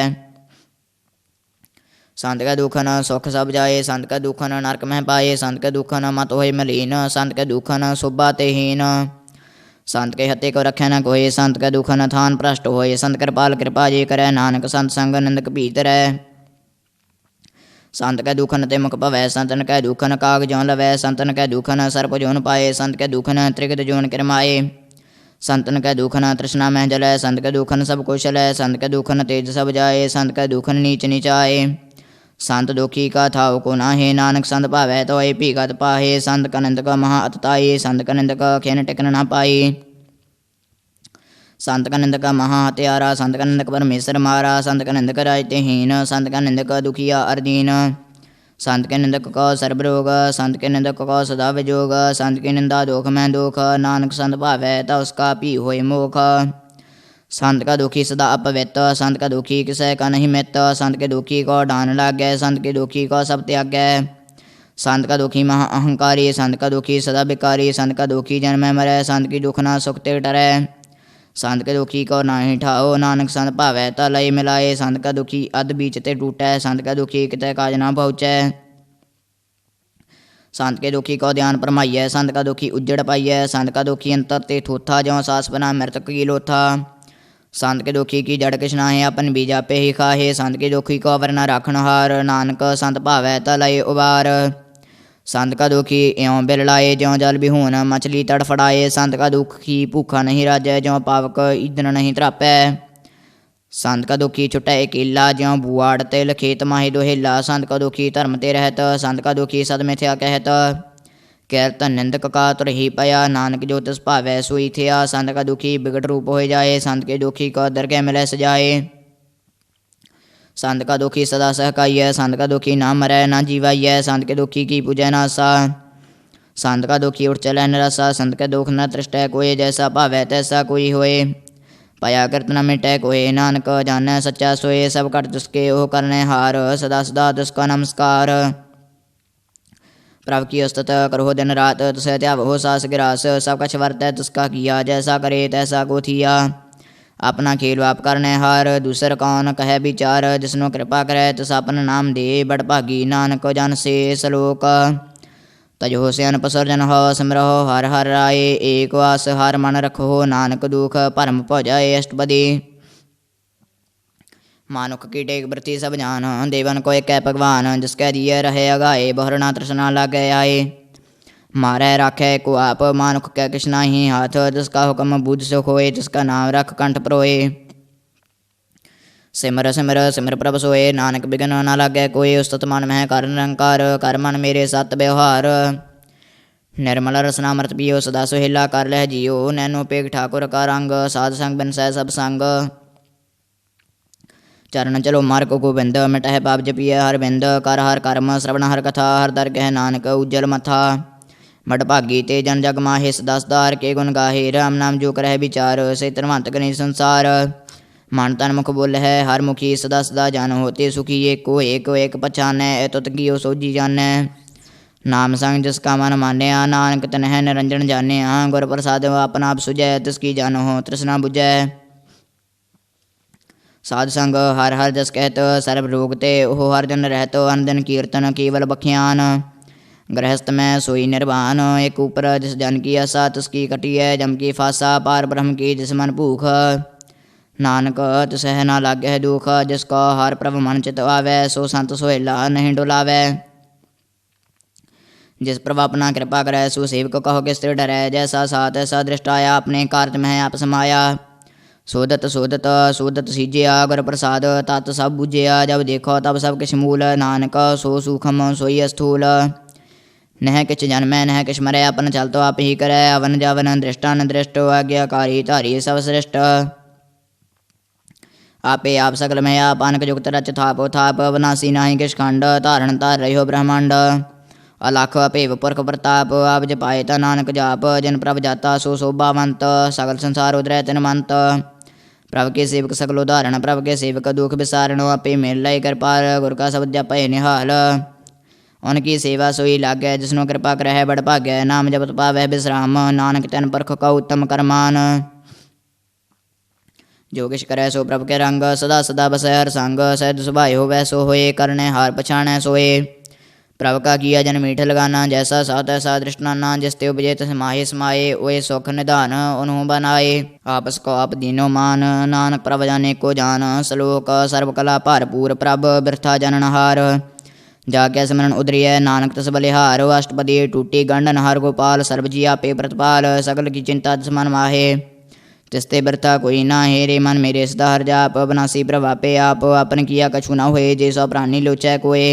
Speaker 1: संत के दुखन सुख सब जाए। संत के दुखन नरक में पाए। संत के दुखन मत होए मलीन। संत के दुखन शोभा ते हीन। संत के हते को रखे न कोई। संत के दुखन थान भ्रष्ट होए। संत कृपाल कृपा जी करे नानक संत संग निंदक भीतर है। संत के दुखन ते मुख भवै। संतन के दुखन काग ज्यों लवै। संतन के दुखन सर्प जोन पाए। संत के दुखन त्रिगत जोन किरमाए। संतन के दुखन तृष्णा में जलै। संत के दुखन सब कुशल है। संत के दुखन तेज सब जाए। संत के दुखन नीच नीचाए। संत दुखी का थाव को नाहे। नानक संत भावै तो भीगत पाहे। संत का निंदक महा अतताई। संत का निंदक खिन टिकन न पाई। संत का निंदक महा हत्यारा। संत का निंदक परमेश्वर मारा। संत का निंदक राजतेहीन। संत का निंदक दुखिया अरदीन। संत के निंदक को सर्वरोग। संत के निंदक को सदा विजोग। संत की निंदा दुख में दुख। नानक संत भावै तो उसका पी होए मोख। संत का दुखी सदा अपवित्र। संत का दुखी किसै का नहीं मित्र। संत के दुखी को डान लागै। संत के दुखी को सब त्यागै। संत का दुखी महा अहंकारी। संत का दुखी सदा बिकारी। संत का दुखी जन्म मरै। संत की दुख न सुख ते डरै। संत के दुखी को नाही ठाओ। नानक संत भावै तो लय मिलाए। संत का दुखी अध बीच ते टूटै। संत का दुखी कितै काज न पहुँचै। संत के दुखी को ध्यान परमाइयै। संत का दुखी उज्जड़ पाइयै। संत का दुखी अंतर ते थोथा ज्यों सास बना मृतक की लोथा। संत के दुखी की जड़ किछ नाहि अपन बीजा पे ही खाहे। संत के दुखी को अवर न राखन हार। नानक संत भावै तो लय उबार। संत का दुखी यों बिरलाए ज्यों जल बिहून मछली तड़फड़ाए। संत का दुखी भूखा नहीं राजै ज्यों पावक ईंधन नहीं त्रापै। संत का दुखी छुटै अकेला ज्यों बुआड़ तिल खेत माही दोहेला। संत का दुखी धर्म ते रहत। संत का दुखी सद मिथ्या कहत। कहत निंदक का तुर ही पया। नानक जो तिस भावै सोई थिया। संत का दुखी बिगट रूप हो जाए। संत के दुखी को दरगह मिलै सजाए। संत का दुखी सदा सहकाइय, संत का दुखी ना मरै ना जीवाइय, संत के दुखी की पूजै नासा। संत का दुखी उठ चलै निरासा, संत के दुख न तृष्टै कोय, जैसा भावै तैसा कोई होए। पाया कृत न मिटै कोय, नानक जानै सच्चा सोए। सब घट तिसके ओह करने हार, सदा सदा तिसका नमस्कार। प्रभ की स्तुत करहो दिन रात, तुसै त्यावहो सास गिरास। सब कछ वरतै तिसका किया, जैसा करे तैसा को थिया। अपना खेल आप करने हार, दूसर कौन कहे विचार। जिसनो कृपा करे तिस अपन नाम दे, बड़ भागी नानक जन से सलोक। तजहो से अनपसर जन हो, सिमरहो हर हर राय। एक वास हर मन रखो, नानक दुख भरम भजाए अष्टपदी। मानुख की टेक प्रति सब जान, देवन को एक भगवान। जिसकै दिए रहे अगाए, बहरना तृष्णा लागे आए। मारै राखै को आप, मानुख कै किछ नाही हाथ। जिसका हुक्म बूझ सुख होए, जिसका नाम रख कंठ परोए। सिमर सिमर सिमर प्रभ सोए, नानक बिघन न लागै कोय। उस्तत मन मह कर निरंकार, कर मन मेरे सत व्यवहार। निर्मल रसनामृत पियो, सदा सुहेला कर लह जियो। नैनो पेग ठाकुर का रंग, साध संग बिनसै सब संग। चरण चलो मार्ग गोबिंद, मिटह पाप जपिय हर बिंद। कर हर कर्म श्रवण हर कथा, हर दरगह नानक उज्जल मथा। बड़ भागी ते जन जग माहे, सदा सदा हर के गुण गाहे। राम नाम जो करह विचार, से धनवंत करी संसार। मन तन मुख बोल है हर मुखी, सदा सदा जान होते सुखी। एक एक पछानै, तुत कियो सोजी जानै। नाम संग जिसका मन मान्या, नानक तनह निरंजन जानिया। गुर प्रसाद अपना आप सुझै, तिसकी जानो तृष्णा बुझै। साध संग हर हर जस कहत, सर्व रोग ते ओह हर जन रहत। अन दिन कीर्तन केवल बख्यान, गृहस्थ में सोई निर्वाण। एक ऊपर जिस जन की आशा, तिसकी कटी है जम की फासा। पार ब्रह्म की जिस मन भूख, नानक तिसह ना लागै दुख। जिसको हर प्रभ मन चित आवै, सो संत सोहेला नहीं डुलावै। जिस प्रभ अपना कृपा करै, सो सेवक कहो किस ते डरै। जैसा साथ ऐसा दृष्टाया, अपने कार्य में आप समाया। सोदत सोदत सोदत सीजिया, गुर प्रसाद तत् सब बुझिया। जब देखो तब सब किछ मूल, नानक सो सूखम सोई स्थूल। नह किछ जन्मै नह किछ मरै, अपन चल तो आप ही करै। अवन जावन दृष्टा न दृष्ट, आज्ञाकारी धारी सब श्रेष्ठ। आपे आप सकल में आप, आनक जुगत रच थाप थाप। अविनाशी नाही किछ खंड, धारण तार रहो ब्रह्मांड। अलख अपेव पुरख प्रताप, आप जपाए ता नानक जाप। जिन प्रभ जाता सो शोभावंत, सकल संसार उदरै तिन मंत। प्रभ के सेवक सकल उदाहरण, प्रभ के सेवक दुख विसारण। आपे मेल लय कृपाल, गुर का शब्द जपय निहाल। उनकी सेवा सोई लागै, जिसनो कृपा करह बड़ भागै। नाम जपत पावै विश्राम, नानक तन परख का उत्तम करमान। जो किछ करै सो प्रभ के रंग, सदा सदा बसै हर संग। सहज सुभाय होवै सो होए, करने हार पछाणै सोए। प्रभ का किया जन मीठ लगाना, जैसा सा तैसा दृष्टाना। जिस ते उपजे तिस माहे समाये, ओए सुख निधान उन्हों बनाए। आपस को आप दीनो मान, नानक प्रभ जाने को जान। श्लोक सर्व कला भारपूर, प्रभ बिरथा जननहार। जाके सिमरन उदरिय, नानक तस बलिहार। अष्टपदी टूटी गंडन हर गोपाल, सर्व जी आपे प्रतिपाल। सकल की चिंता तिस मन माहे, तिसते बिरथा कोई ना हे। रे मन मेरे सदा हर जाप, अविनाशी प्रभ आपे आप। अपन किया कछु न होए, जे सो प्राणी लोचै कोय।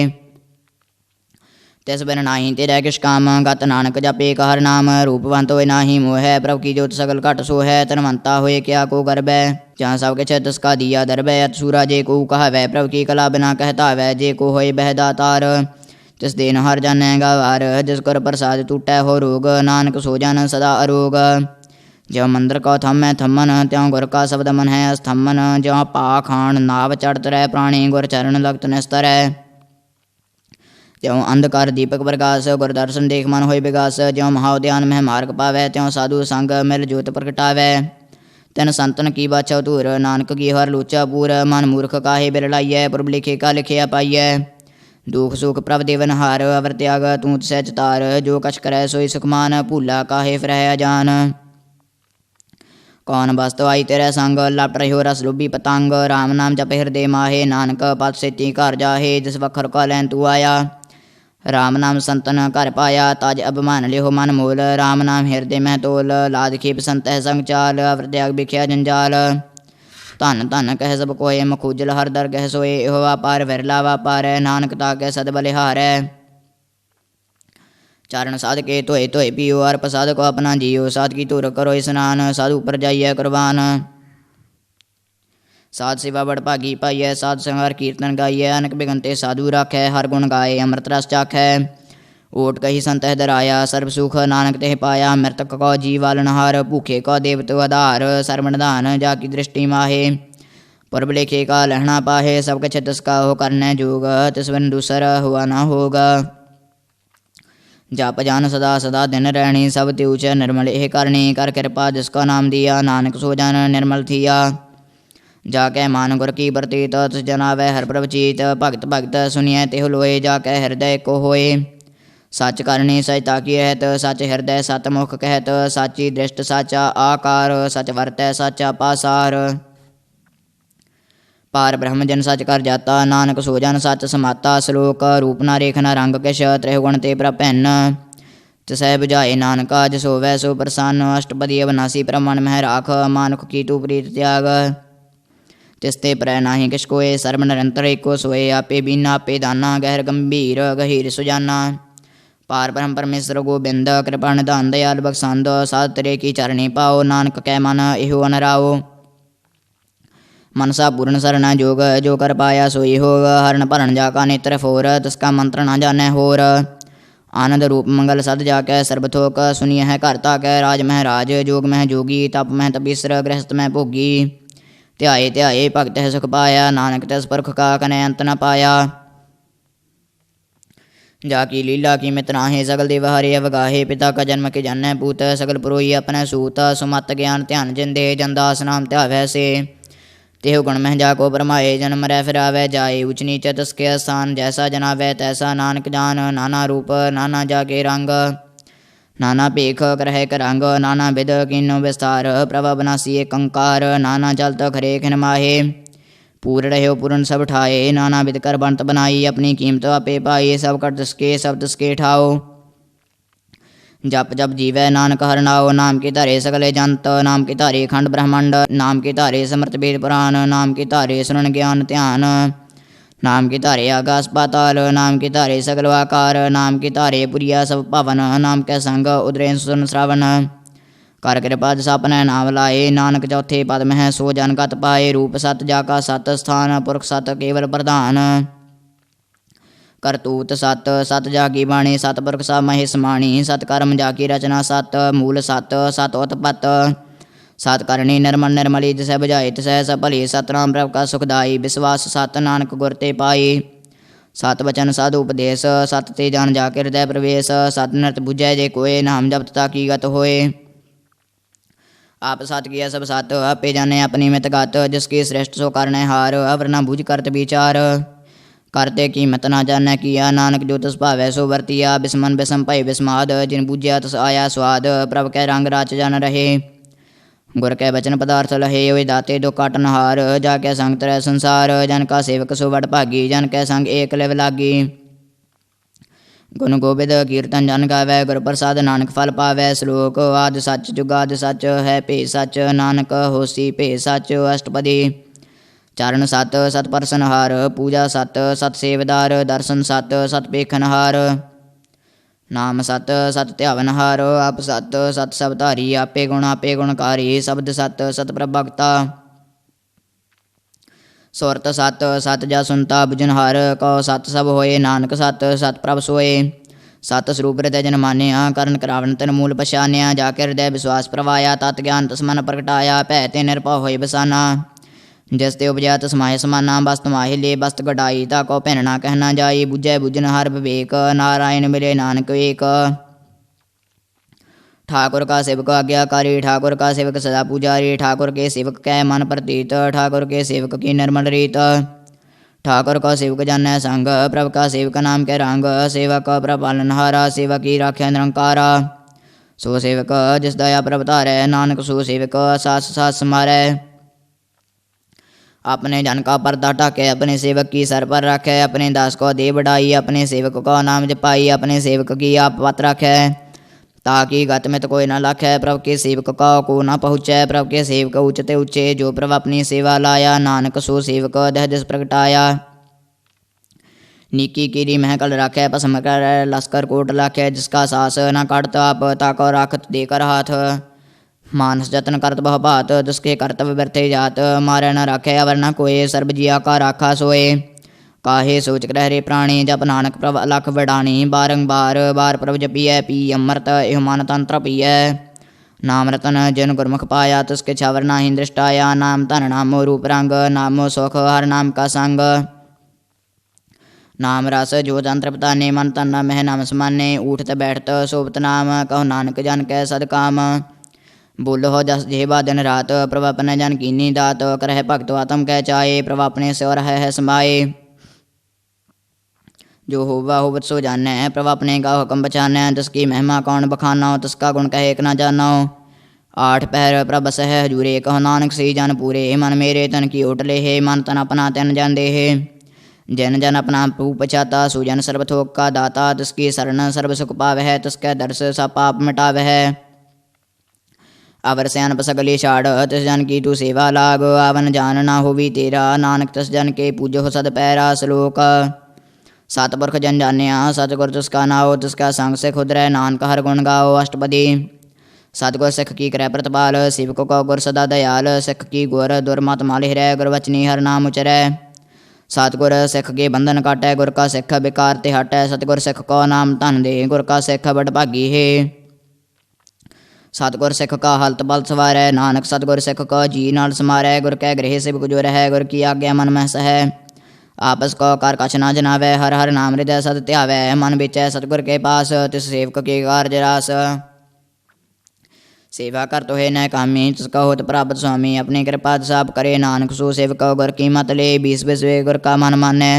Speaker 1: तिस बिन नाही तेरै किछ काम, गत नानक जपे एक हर नाम। रूपवंत होए नाही मोह, प्रभ की जोत सकल घट सो है। तनवंता होए क्या को गर्बै, जहाँ सब किछ तिसका दिया दरबै। अत सूरा जे को कहवै, प्रभ की कला बिना कहतावै। जे को होए बह दातार, तिस देन हर जानै गवार। जिस गुर प्रसाद टूटै हो रोग, नानक सो जन सदा अरोग। ज्यों मंदिर को थमै थमन, त्यों गुर का शब्द मन है अस्थमन। ज्यों पाखांड नाव चढ़त रह प्राणी, गुर चरण लगत निस्तर। त्यों अंधकार दीपक प्रकाश, गुर दर्शन देख मन होय विकास। ज्यों महाउद्यान में मार्ग पावै, त्यों साधु संग मिल ज्योत प्रगटावै। तिन संतन की बाछा धूर, नानक की हर लोचा पूर। मन मूर्ख काहे बिरलाइयै, प्रभ लिखे का लिखिया पाइयै। दुख सुख प्रभ देवन हार, अवर त्याग तू तिसै चितार। जो कछ करै सोई सुखमान, भूला काहे फिरह अजान। कौन वस्तु आई तेरे संग, लपट रहो रस लुभी पतंग। राम नाम जप हृदय माहे, नानक पत सेती घर जाहे। जिस वखर का लैन तू आया, राम नाम संतन कर पाया। ताज अभिमान लिहो मन मोल, राम नाम हृदय में तोल। लाद खेप संत है संग चाल, अवर त्याग बिख्या जंजाल। धन धन कह सब कोय, मखूजल हर दर गह सोए। एहो व्यापार विरला व्यापार, नानक ताके सद बलिहार। चारण साध के धोए धोए पियो, हर प्रसाद को अपना जियो। साध की धुर करो स्नान, साधु पर जाइए कुर्बान। साध सेवा बड़ भागी पाइय, साध संगार कीर्तन गाइय, अनक बिगंते साधु राखै, हर गुण गाए अमृत रस चाखै। ओट कही संत है दराया, सर्व सुख नानक तेह पाया, मृतक को जीवालनहार, भूखे को देवत आधार, सर्वनिधान जाकी दृष्टि माहे, परब लेखे का लहना पाहे, सब कछ तिसका हो करने जोग, तिसवन दूसर हुआ ना होगा। जाप जान सदा सदा दिन रहनी, सब त्यूच निर्मल एह करनी, कर कृपा जिसका नाम दिया, नानक सो जन निर्मल थिया। जाकै मान गुर की प्रतीत, तुस जनावै हर प्रभ चीत, भगत भगत सुनिय तिह लोए, जाकै हृदय को होए। सच करनी सच ताकी रहत, सच हृदय सत मुख कहत, साची दृष्ट साचा आकार, सच वरतै साचा पासार। पार ब्रह्म जन सच कर जाता, नानक सो जन सच समाता, श्लोक रूप ना रेख ना रंग किश, त्रिहुगुण ते प्रभन्न, तिसै बुझाए नानका जिस होवै सो प्रसन्न। अष्टपदी अविनाशी प्रमाण मह राख, मानुख की तू प्रीत त्याग, तिसते प्रै नाही किश कोय, सर्व निरंतर एको सोए, आपे बीना आपे दाना, गहर गंभीर गहीर सुजाना। पार ब्रह्म परमेश्वर गोबिंद, कृपा निधान दयाल बख्शंद, साध तेरे की चरणी पाओ, नानक कै मन एहो अनराओ। मनसा पूर्ण सरन जोग, जो कर पाया सोई होग, हरण भरण जाका नेत्र फोर, तिसका मंत्र न जानै होर। आनंद रूप मंगल सद जाकै, सर्बथोक सुनिय है घर ताकै, राज मह राज जोग मह जोगी, तप मह तपीसर गृहस्थ मह भोगी। ध्याए ध्याए भगत है सुख पाया, नानक तिस पुरख का कनै अंत न पाया। जाकी लीला की मित नाहे, सगल देव हरे अवगाहे, पिता का जन्म के जानै पूत, सगल पुरोही अपने सूत, सुमत ज्ञान ध्यान जिंदे, जनदास नाम ध्यावै से। तेहु गुण मह जाको भरमाए, जन्म रै फिरावै जाए, ऊच नीच तिसके स्थान, जैसा जनावै तैसा नानक जान। नाना रूप नाना जाके रंग, नाना पेख करह करंग, नाना विध कीनो विस्तार, प्रभ अविनाशी एक अंकार, नाना चलत खरे खिन माहे, पूर रहो पूर्ण सब ठाए, नाना विध कर बनत बनाई, अपनी कीमत आपे पाई, सब कर तिसके सब तिसके ठाओ। जप जप जीवै नानक हर नाओ, नाम के धारे सकले जंत, नाम के धारे खंड ब्रह्मांड, नाम के धारे समर्थ वेद पुराण, नाम के धारे सुनन ज्ञान ध्यान, नाम के धारे आकाश पाताल, नाम के धारे सगल आकार, नाम के धारे पुरिया सब भवन, नाम के संग उदरे सुन श्रावण। कर कृपा जस अपने नाम लाए, नानक चौथे पद मह सो जन गत पाए, रूप सत जाका सत स्थान, पुरख सत केवल प्रधान। करतूत सत सत जाकी बाणी, सत पुरख सा महेश माणी, सत कर्म जाकी रचना सत, मूल सत सत उत्पत, सत करणी निर्मल निर्मली, जिसै बुझाए तिसै सब भली, सतनाम प्रभ का सुखदाई, विश्वास सत नानक गुर ते पाई। सत वचन साधु उपदेश, सत ते जान जाके हृदय प्रवेश, सत नृत बुझै जे कोय, नाम जप ताकी गत होए। आप सत किया सब सत, आपे जाने अपनी मित गत, जिसकी श्रेष्ठ सो करने हार, अवर न बुझ करत विचार, करते कीमत ना जानै किया, नानक जो तिस भावै सो वरतिया, बिस्मन बिसम भय बिस्माद, जिन बूझिया तिस आया स्वाद, प्रभ कै रंग राच जन रहे, गुर कै बचन पदार्थ लहे, ओए दाते दो काटन हार, जाकै संग तरै संसार, जन का सेवक सो वड भागी, जन कै संग एक लिव लागी। गुण गोबिंद कीर्तन जन गावै, गुर प्रसाद नानक फल पावै, श्लोक आदि सच जुगाद सच है भे सच, नानक होसी भे सच। अष्टपदी चरण सत सत परसन हार, पूजा सत सत सेवदार, दर्शन सत सत पेखन हार, नाम सत सत ध्यावन हार, आप सत सत सब धारी, आपे गुणकारी, शब्द सत सत प्रभक्ता, सुरत सत सत जा सुनता बुझनहार, कौ सत सब होए, नानक सत सत प्रभ सोए। सत स्वरूप हृदय जन मानिया, करण करावन तन मूल पछानिया, जाके हृदय विश्वास प्रवाया, तत् ज्ञान तस मन प्रगटाया, भै ते निरभउ होए बसाना, जिस ते उपजया तस माहे समाना, वस्त माहे ले वस्त गढ़ाई, ताको पहनना कहना जाई, बुझै बुझन हर विवेक, नारायण मिले नानक एक। ठाकुर का सेवक आज्ञाकारी, ठाकुर का सेवक सदा पुजारी, ठाकुर के सेवक कै मन प्रतीत, ठाकुर के सेवक की निर्मल रीत, ठाकुर का सेवक जानै संग, प्रभ का सेवक नाम के रंग, सेवक प्रभ पालनहारा, सेवक की राख्या निरंकारा, सो सेवक जिस दया प्रभ धारै, नानक सो सेवक सास सास मारै। अपने जन का पर्दा ढाके, अपने सेवक की सर पर रखे, अपने दास को दे बढ़ाई, अपने सेवक को नाम जपाई, अपने सेवक की आप पत रखे, ताकि गत मित कोई न लखै, प्रभु के सेवक का को न पहुँचै, प्रभु के सेवक उच्चते उच्चे, जो प्रभु अपनी सेवा लाया, नानक सो सेवक दह दिस प्रगटाया। नीकी कीरी महकल रखे, भस्म कर लश्कर कोट लाखे, जिसका सास न कट ताप, ताको रखत देकर हाथ, मानस जतन करत बहु भात, दुसके कर्तव्य व्यर्थे जात। मारे न राखे अवर न कोय, सर्ब जिया का राखा सोए। काहे सोच ग्रह रे प्राणी, जप नानक प्रभ अलख वडाणी। बारंबार बार प्रभ जपिय, पी अमृत एह मन तंत्र पिय। नाम रतन जिन गुरमुख पाया, तुसके छावर नाही दृष्टाया। नाम धन नामो रूप रंग, नामो सुख हर नाम का संग। नाम रस जो तंत्र पताने, मन तन मह नाम समाने। उठत बैठत सोबत नाम, कहो नानक जन कै सद काम। बोलो हो जस जेबा दिन रात, प्रभ अपने जन कीनी दात। करह भगत आत्म कह चाहे, प्रभ अपने स्वर है समाए। जो होवा होवत सो जानै, प्रभ अपने का हुक्म बचानै। तिसकी महिमा कौन बखाना, तिसका गुण कहे एक न जानो। आठ पहर प्रभ बस है हजूरे, कहो नानक सही जन पूरे। मन मेरे तन की ओट ले है, मन तन अपना तन जान दे है। जन जन अपना रूप चाता, सुजन सर्व थोक का दाता। तिसकी शरण सर्व सुख पावै, तिसकै दर्श सब पाप मिटावै। अवर सैन सगली छाड़, तिस जन की तू सेवा लाग। आवन जान ना होवी तेरा, नानक तिस जन के पूजो सद पैरा। श्लोक सतपुरख जन जानिया, सतगुर तिसका नाओ। तिसका संग से खुद रह, नानक हर गुण गाओ। अष्टपदी सतगुर सिख की करह प्रतिपाल, सेवक को गुर सदा दयाल। सिख की गुर दुर्मत माल हिरै, गुर वचनी हर नाम उचरै। सतगुर सिख के बंधन काटै, गुर का सिख बेकार ते हटै। सतगुर सिख को नाम धन दे, गुर का सिख बड़ भागी है। सतगुर सिख का हलत बल सवारै, नानक सतगुर सिख को जी नाल समारै। गुर कै गृह सेवक जो रहै, गुर की आज्ञा मन में सहै। आपस को कर कछ ना जनावै, हर हर नाम हृदय सद ध्यावै। मन बिचै सतगुर के पास, तिस सेवक के कारज रास। सेवा कर तो है न कामी, तिसका होत प्राप्त स्वामी। अपनी कृपा साप करे, नानक सो सेवक गुर की मत ले। बीस बिसवे गुर का मन मानै,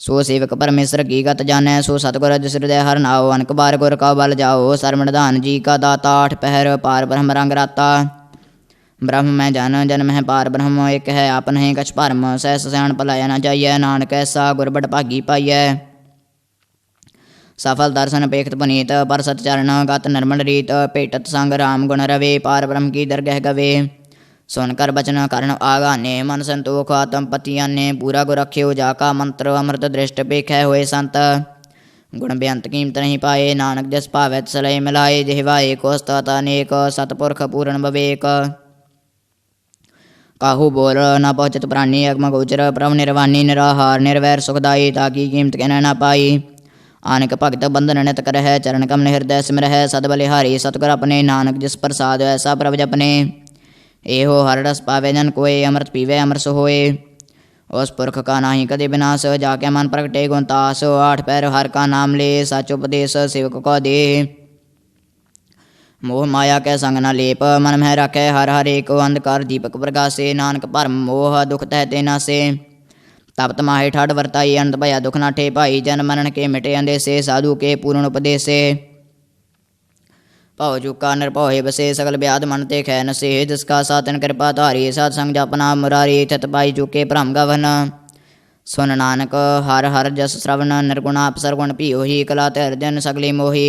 Speaker 1: सो सेवक परमेश्वर की गत जानै। सो सतगुर जिस हृदय हर नाओ, अनक बार गुर का बल जाओ। सरमणधान जी का दाता, आठ पहर पार ब्रह्म रंग राता। ब्रह्म में जन, जन में पार ब्रह्म एक है। आपन है कछ भरम, सहस सैन पलाया न जाइय। नानक ऐसा गुर बड़ भागी पाइय। सफल दर्शन पेखत पुनीत, पर सत चरण गत निर्मल रीत। पेटत संग राम गुण रवे, पार ब्रह्म की दरगह गवे। सुनकर बचन करण आगाने, मन संतोख आत्म पति आने। पूरा गुर रख्यो जाका मंत्र, अमृत दृष्ट पेखै होए संत। गुण बेअंत कीमत नहीं पाए, नानक जस पावै तिस लय मिलाए। जिह्वा एक उस्ताद अनेक, सतपुरख पूर्ण बवेक। काहू बोल न पहुँचत प्राणी, अगम गोचर प्रभ निर्वाणी। निराहार निर्वैर सुखदाई, ताकी कीमत कहना न पाई। आनक भगत बंधन नित करह, चरण कमल हृदय सिमरह। सद बलिहारी सतगुर अपने, नानक जिस प्रसाद ऐसा प्रभ जपने। एहो हर रस पावे जन कोय, अमृत पीवे अमर सो होए। उस पुरख का नाही कदे विनाश, जाके मन प्रगटे गुण तास। आठ पैर हर का नाम ले, सच उपदेश सेवक को दे। मोह माया कै संग न लेप, मन में रखे हर हर एक। अंधकार दीपक प्रकाशे, नानक भरम मोह दुख तहते नासे। तपत माहे ठाड़ वर्ताई, अनंत भया दुख नाठे पाई। जन मरण के मिटे अंदेसे, साधु के पूर्ण उपदेशे। भव चुका निरभव हे बसे, सकल व्याध मन ते खै नसे। जिसका सातन कृपा धारी, सत्संग जपना मुरारी। थित पाई चुके भ्रम गवन, सुन नानक हर हर जस श्रवण। निर्गुणा अपसर गुण पियो ही, कला तर जन सगली मोही।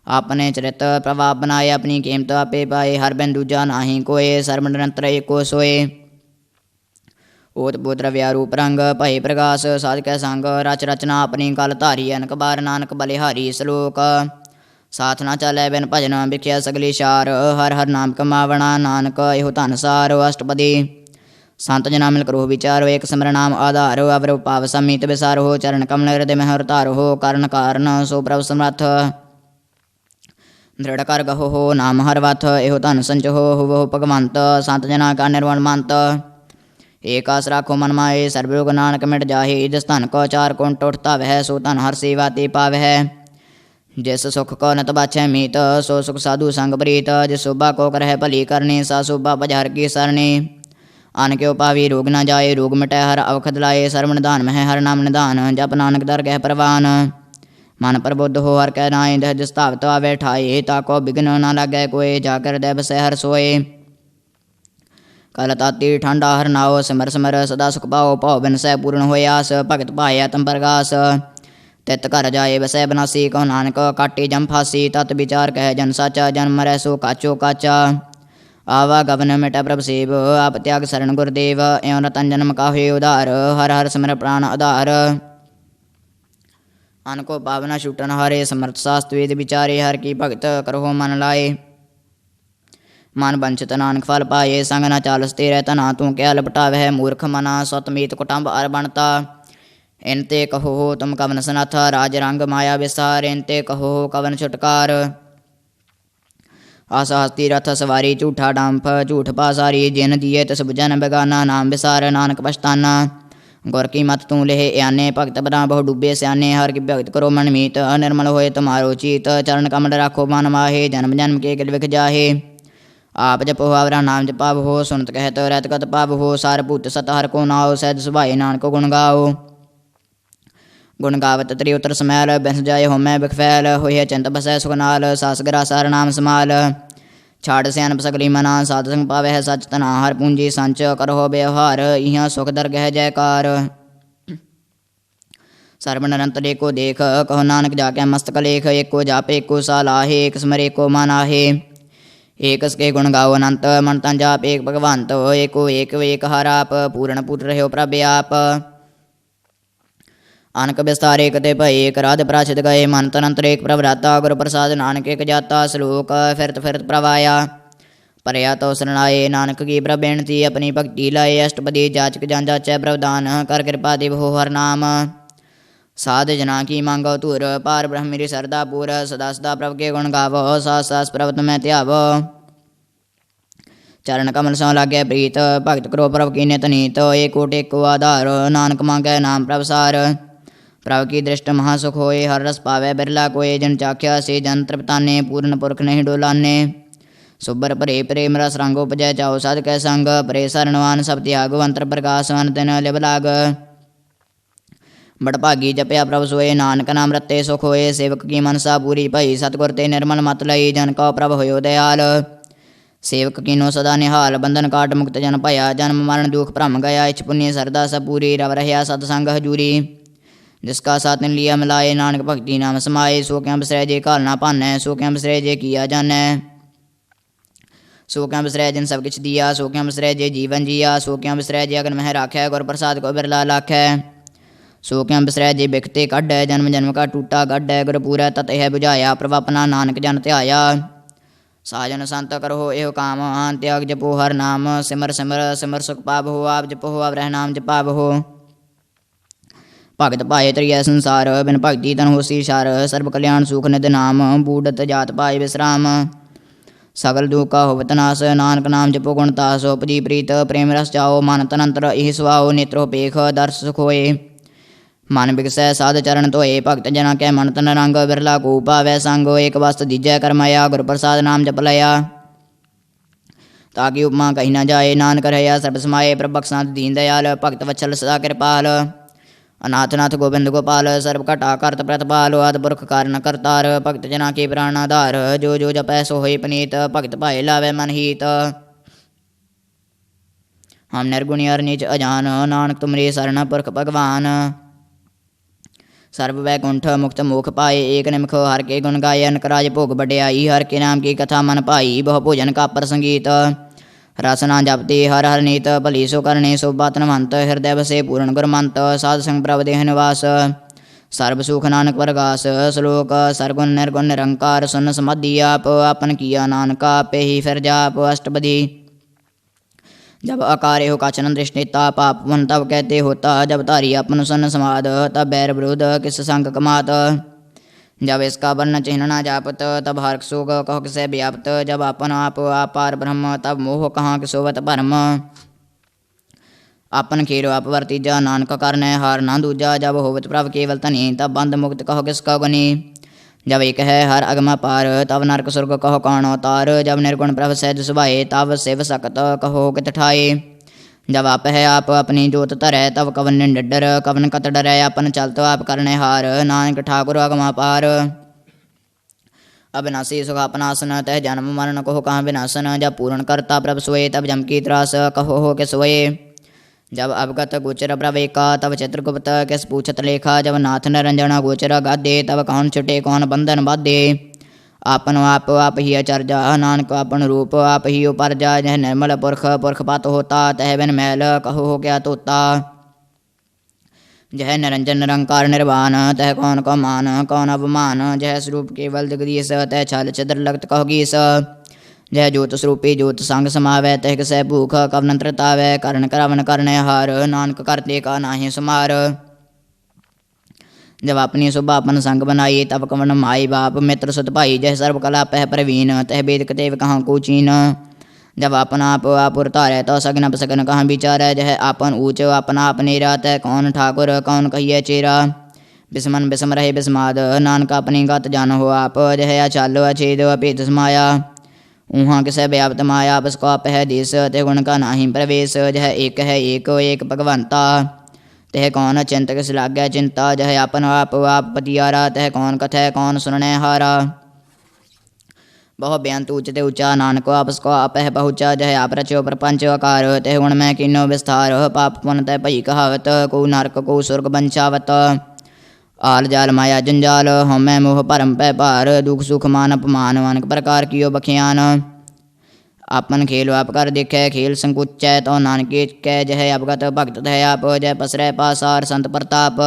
Speaker 1: अपने चरित प्रभाव बनाए, अपनी कीमत आपे पाए। हर बिन दूजा नाही कोय, सर्व निरंतर एको सोए। ओत बोत द्रव्या रूप रंग, भय प्रकाश साधकै संग। रच रचना अपनी कल धारी, अनक बार नानक बलिहारी। श्लोक साथ ना चलै बिन भजन, बिख्या सगली शार। हर हर नाम कमावना, नानक एहो धन सार। अष्टपदी संत जना मिल करो विचारो, एक सिमर नाम आधार। अवर पाव समीत विसारो, चरण कमल हृदय में तारो। कारण कारण सो प्रभ समर्थ, दृढ़ कर गहो हो नाम हर वथ। एहो धन संच हो वो भगवंत, संत जना का निर्वाण मंत। एक आस राखो मन माए, सर्वयोग नानक मिट जाहे। जिस धन को चार कुंट उठता वह, सो धन हर सेवा ते पावै। जिस सुख को नत बाछै मीत, सो सुख साधु संग प्रीत। जिस शोभा को करह भली करनी, सा शोभा बजहर की सरणी। अन क्यों पावी रोग न जाए, रोग मिटै हर अवखद लाए। सर्व निधान में हर नाम निधान, जप नानक दरगह परवान। मन प्रबुद्ध हो हर कै नाई, जिस धावत आवे ठाए। ताको बिघ्न न लागै कोय, जाकर हृदय बसै हर सोए। कल ताती ठंडा हर नाओ, सिमर सिमर सदा सुख पाओ। भव बिन सै पूर्ण होय आस, भगत पाए आत्म प्रगास। तित घर जाए बसै बनासी, कहो नानक काटे जम फांसी। तत विचार कह जन साचा, जन मरै सो काचो काचा। आवा गवन मिटै प्रभ सेव, आप त्याग शरण गुरुदेव। एवं रतन जन्म का हुए उधार, हर हर सिमर प्राण आधार। अनको पावना छूटन हारे, समर्थ शास्त्र वेद विचारे। हर की भगत करहो मन लाए, ਮਨ ਬੰਚਿਤ ਨਾਨਕ ਫਲ ਪਾਏ। ਸੰਗ ਨਾ ਚਾਲਸ ਤੇਰੇ ਧਨਾ ਤੂੰ ਕਿਆ ਲਪਟਾਵਹਿ। ਮੂਰਖ ਮਨਾ ਸਤਮੀਤ ਕੁਟੰਬ ਅਰ ਬਣਤਾ। ਇਨ ਤੇ ਕਹੋ ਤੁਮ ਕਵਨ ਸਨਥ ਰਾਜ ਰੰਗ ਮਾਇਆ ਵਿਸਾਰ। ਇਨ ਤੇ ਕਹੋ ਕਵਨ ਛੁਟਕਾਰ। ਆਸਾ ਹਸਤੀ ਰਥ ਸਵਾਰੀ ਝੂਠਾ ਡੰਫ ਝੂਠ ਪਾਸਾਰੀ। ਜਿਨ ਦੀਏ ਤਿਸ ਬੁਝਨ ਬੇਗਾਨਾ ਨਾਮ ਵਿਸਾਰ ਨਾਨਕ ਪਛਤਾਨਾ। ਗੁਰ ਕੀ ਮਤ ਤੂੰ ਲੇਹ ਆਨੇ ਭਗਤ ਬਨਾ ਬਹੁ ਡੁੱਬੇ ਸਿਆਨੇ। ਹਰ ਕੀ ਭਗਤ ਕਰੋ ਮਨ ਮੀਤ ਨਿਰਮਲ ਹੋਏ ਤੁਮਾਰੋ ਚੀਤ। ਚਰਨ ਕਮਲ ਰਾਖੋ ਮਨ ਮਾਹੇ ਜਨਮ ਜਨਮ ਕੇ ਗਿਲ ਵਿਖ ਜਾਹੇ। ਆਪ ਜਪੋ ਆਵਰਾ ਨਾਮ ਜਪਾਵ ਹੋ ਸੁਨਤ ਕਹਿਤ ਰਹਿਤ ਕਤ ਪਾਵ ਹੋ। ਸਾਰ ਭੂਤ ਸਤ ਹਰ ਕੋ ਨਾਉ ਸਹਿਜ ਸੁਭਾਏ ਨਾਨਕ ਗੁਣ ਗਾਓ। ਗੁਣ ਗਾਵਤ ਤ੍ਰਿ ਉਤਰ ਸਮੈਲ ਬਿਨਸ ਜਾਏ ਹੋਮੈ ਬਿਖਫੈਲ। ਹੋਇ ਚਿੰਤ ਬਸੈ ਸੁਖ ਨਾਲ ਸਾਸ ਗਰਾ ਸਾਰ ਨਾਮ ਸਮਾਲ। ਛਾੜ ਸਿਆਨਪ ਸਗਲੀ ਮਨਾ ਸਾਧ ਸੰਗ ਪਾਵਹਿ ਸਚ ਤਨਾ। ਹਰ ਪੂੰਜੀ ਸੰਚ ਕਰੋ ਬਿਵਹਾਰ ਇਹਾਂ ਸੁਖ ਦਰਗਹਿ ਜੈਕਾਰ। ਸਰਬ ਨਿਰੰਤਰ ਏਕੋ ਦੇਖ ਕਹੋ ਨਾਨਕ ਜਾ ਕੇ ਮਸਤਕ ਲੇਖ। ਏਕੋ ਜਪ ਏਕੋ ਸਾਲਾਹੇ ਏਕ ਸਮਰ ਏਕੋ ਮਨ आहे। ਏਕ ਸਕੇ ਗੁਣ ਗਾਓ ਅਨੰਤ ਮਨ ਤਨ ਜਾਪ ਏਕ ਭਗਵੰਤ। ਏਕੋ ਏਕ ਏਕ ਹਰ ਆਪ ਪੂਰਨ ਪੂਰ ਰਹਿਓ ਪ੍ਰਭ ਆਪ। ਅਨਕ ਵਿਸਤਾਰ ਏਕ ਤੇ ਭਏ ਏਕ ਰਾਧ ਪ੍ਰਾਛਿਤ ਗਏ। ਮਨ ਤਨ ਅੰਤਰ ਏਕ ਪ੍ਰਭ ਰਾਤਾ ਗੁਰ ਪ੍ਰਸਾਦ ਨਾਨਕ ਏਕ ਜਾਤਾ। ਸਲੋਕ ਫਿਰਤ ਫਿਰਤ ਪ੍ਰਭ ਆਇਆ ਭਰਿਆ ਤੋ ਸਰਣਾਏ। ਨਾਨਕ ਕੀ ਪ੍ਰਭ ਬੇਨਤੀ ਆਪਣੀ ਭਗਤੀ ਲਾਏ। ਅਸ਼ਟਪਦੀ ਜਾਚਕ ਜਨ ਜਾਚੈ ਪ੍ਰਭ ਦਾਨ ਕਰ ਕਿਰਪਾ ਦੇਵ ਹੋ ਹਰ ਨਾਮ। ਸਾਧ ਜਨਾ ਕੀ ਮੰਗੋ ਧੁਰ ਪਾਰ ਬ੍ਰਹਮ ਮੇਰੀ ਸਰਦਾ ਪੂਰ। ਸਦਾ ਸਦਾ ਪ੍ਰਭ ਕੇ ਗੁਣ ਗਾਵੋ ਸਾਸ ਸਾਸ ਪ੍ਰਭ ਤੁਮੈ ਧਿਆਵੋ। ਚਰਨ ਕਮਲ ਸੋ ਲਾਗੈ ਪ੍ਰੀਤ ਭਗਤ ਕਰੋ ਪ੍ਰਭ ਕੀਨੇ ਤਨੀਤ। ਏਕੋ ਟੇਕੋ ਆਧਾਰ ਨਾਨਕ ਮੰਗੈ ਨਾਮ ਪ੍ਰਭ ਸਾਰ। ਪ੍ਰਭ ਕੀ ਦ੍ਰਿਸ਼ਟ ਮਹਾ ਸੁਖ ਹੋਏ ਹਰ ਰਸ ਪਾਵੈ ਬਿਰਲਾ ਕੋਏ। ਜਨ ਚਾਖਿਆ ਸੇ ਜਨ ਤ੍ਰਿਪਤਾਨੇ ਪੂਰਨ ਪੁਰਖ ਨਹੀਂ ਡੋਲਾਨੇ। ਸੁਬਰ ਭਰੇ ਪ੍ਰੇਮ ਰਸ ਰੰਗ ਉਪਜੈ ਚਾਉ ਸਾਧ ਕੈ ਸੰਗ। ਪਰੇ ਸਰਣਵਾਨ ਸਭ ਤਿਆਗ ਅੰਤਰ ਪ੍ਰਕਾਸ਼ ਵਨ ਤਿਨ ਲਿਵ ਲਾਗ। ਬੜ ਭਾਗੀ ਜਪਿਆ ਪ੍ਰਭ ਸੋਏ ਨਾਨਕ ਨਾਮ ਰਤੇ ਸੁਖ ਹੋਏ। ਸੇਵਕ ਕੀ ਮਨਸਾ ਪੂਰੀ ਭਈ ਸਤਿਗੁਰ ਤੇ ਨਿਰਮਲ ਮਤ ਲਈ। ਜਨ ਕਉ ਪ੍ਰਭ ਹੋਇਓ ਦਇਆਲ ਸੇਵਕ ਕੀਨੋ ਸਦਾ ਨਿਹਾਲ। ਬੰਧਨ ਕਾਟ ਮੁਕਤ ਜਨ ਭਇਆ ਜਨਮ ਮਰਨ ਦੁਖ ਭਰਮ ਗਿਆ। ਇਛ ਪੁੰਨੀ ਸਰਦਾ ਸਭ ਪੂਰੀ ਰਵ ਰਹਿਆ ਸਤ ਸੰਗ ਹਜੂਰੀ। जिसका साथ लिया मिलाए नानक भक्ति नाम समाए। सो क्या बिसरै जे काल ना पानै सो क्या बिसरै जे किया जानै। सो क्या बिसरै जिन सब किछ दिया सो क्या बिसरै जे जीवन जिया। सो क्या बिसरै जे अगन मह राखै गुर प्रसाद को बिरला लाखै। सो क्या बिसरै जे बिखते कढै जन्म जन्म का टूटा गढै। गुर पूरै तत है बुझाया प्रभ अपना नानक जन ध्याया। साजन संत करो एहो काम त्याग जपो हर नाम। सिमर सिमर सिमर सुख पाब हो आप जपो आप रह नाम जपाब हो। भगत पाए त्रिय संसार बिन भगति तन होसी सार। सर्व कल्याण सुख निध नाम बूढ़त जात पाए विश्राम। सगल दुख का होवत नाश नानक नाम जपो गुण तास। उपजी प्रीत प्रेम रस जाओ मन तन अंतर इह सुहाओ। नेत्रो पेख दर्श सुख होए मन बिगसै साध चरण धोए। भगत जना कै मन तन रंग बिरला को पावै संग। एक वस्त दीजै करमाया गुर प्रसाद नाम जप लया। ताकि उपमा कही न जाए नानक रहया सर्ब समाए। प्रभ बख्शांत दीन दयाल भगत वत्सल सदा कृपाल। अनाथ नाथ गोबिंद गोपाल सर्व घटा करत प्रतिपाल। आदि पुरख कारण करतार भगत जना के प्राण आधार। जो जो जपै सो होई पनीत भगत भाए लावै मन हीत। हम निर्गुणी अर नीच अजान नानक तुमरे शरण पुरख भगवान। सर्व वैकुंठ मुक्त मोख पाए एक निमख हर के गुण गाए। अनक राज भोग बड़ियाई हर के नाम की कथा मन पाई। बहु भोजन का प्रसंगीत रसना जपती हर हर नीत। भली सो करने सो बातनवंत हृदय बसे पूर्ण गुरमंत। साध संग प्रभ देह निवास सर्व सुख नानक प्रगास। श्लोक सरगुण निर्गुण निरंकार सुन समाधि आप। आपन किया नानका पे ही फिर जाप। अष्टपदी जब अकार्य हो काचन दृष्टिता पाप मन तब कहते होता। जब तारी अपन सुन समाद तब बैर विरोध किस संग कमात। जब इसका वर्ण चिन्ह न जापत तब हर्ष शोक कह किसे व्याप्त। जब अपन आप पार ब्रह्म तब मोह कहाँ कि सोवत भरम। अपन खेरो आप वर्तीजा नानक करने हार ना दूजा। जब होवत प्रभ केवल तनी तब बंद मुक्त कहो किसका गुनी। जब एक है हर अगमा पार तब नरक स्वर्ग कहो कौन अवतार। जब निर्गुण प्रभ सहज सुभाए तब शिव सकत कहो कित ठाए। जब आप है आप अपनी जोत धरै तब कवन निडर कवन कत डरै। अपन चलत आप करने हार नानक ठाकुर अगमा पार। अविनाशी सुख अपनासन तह जन्म मरण कहो कहाँ विनाशन। जब पूर्ण करता प्रभ सोए तब जम की त्रास कहो हो के सोए। जब अवगत गोचर प्रभ एका तब चित्रगुप्त किस पूछत लेखा। जब नाथ निरंजन गोचर गादे तब कौन छुटे कौन बंधन बाधे। आपन आप ही अचरजा नानक अपन रूप आप ही उपरजा। जह निर्मल पुरख पुरख पात होता तह बिन मैल कहो हो क्या तोता। जह निरंजन निरंकार निर्वाण तह कौन को मान कौन अवमान। जह स्वरूप केवल जगदीश तह छल छिद्र लगत कहो गीस। जह जोत ਸਰੂਪੀ जोत संग समावै तह कसै भूख कवन तरतावै करण करावन करन हार नानक करते का नाहि समार। जब अपनी सुबह अपन संग बनाई तब कवन माई बाप मित्र सुत भाई जह सर्व कला पह प्रवीण तह बेद कतेव कहाँ को चीन। जब अपना आप उतारै तो सगन अपसगन कहाँ विचारै जह आपन ऊँच अपना अपनेरा तह कौन ठाकुर कौन कहिए चेरा। बिस्मन बिस्म रहे बिस्माद नानक अपनी गत जान हो आप जह अचालो अछेद अभेद समाया। ऊहाँ किसै व्याप्त माया बस को आप है देश ते गुण का नाही प्रवेश जह एक है एक भगवंता तह कौन चिंत किस लाग्य चिंता जह अपन आप पतियारा तह कौन कथै कौन सुनने हारा। बहु बेअंत ऊँचते ऊँचा नानक आपस को आप है पहुँचा जह आप रचो प्रपंच आकार तह गुण में किन्नो विस्तार पाप पुन तह भई कहावत को नरक को स्वर्ग बंचावत। आल जाल माया जंजाल हमें मोह परम पै पार दुख सुख मान अपमान अनेक प्रकार कियो बखियान। आपन खेल आप कर देखे खेल संकुचै तो नानके कै जह अवगत भगत है आप जय पसरै पासार संत प्रताप।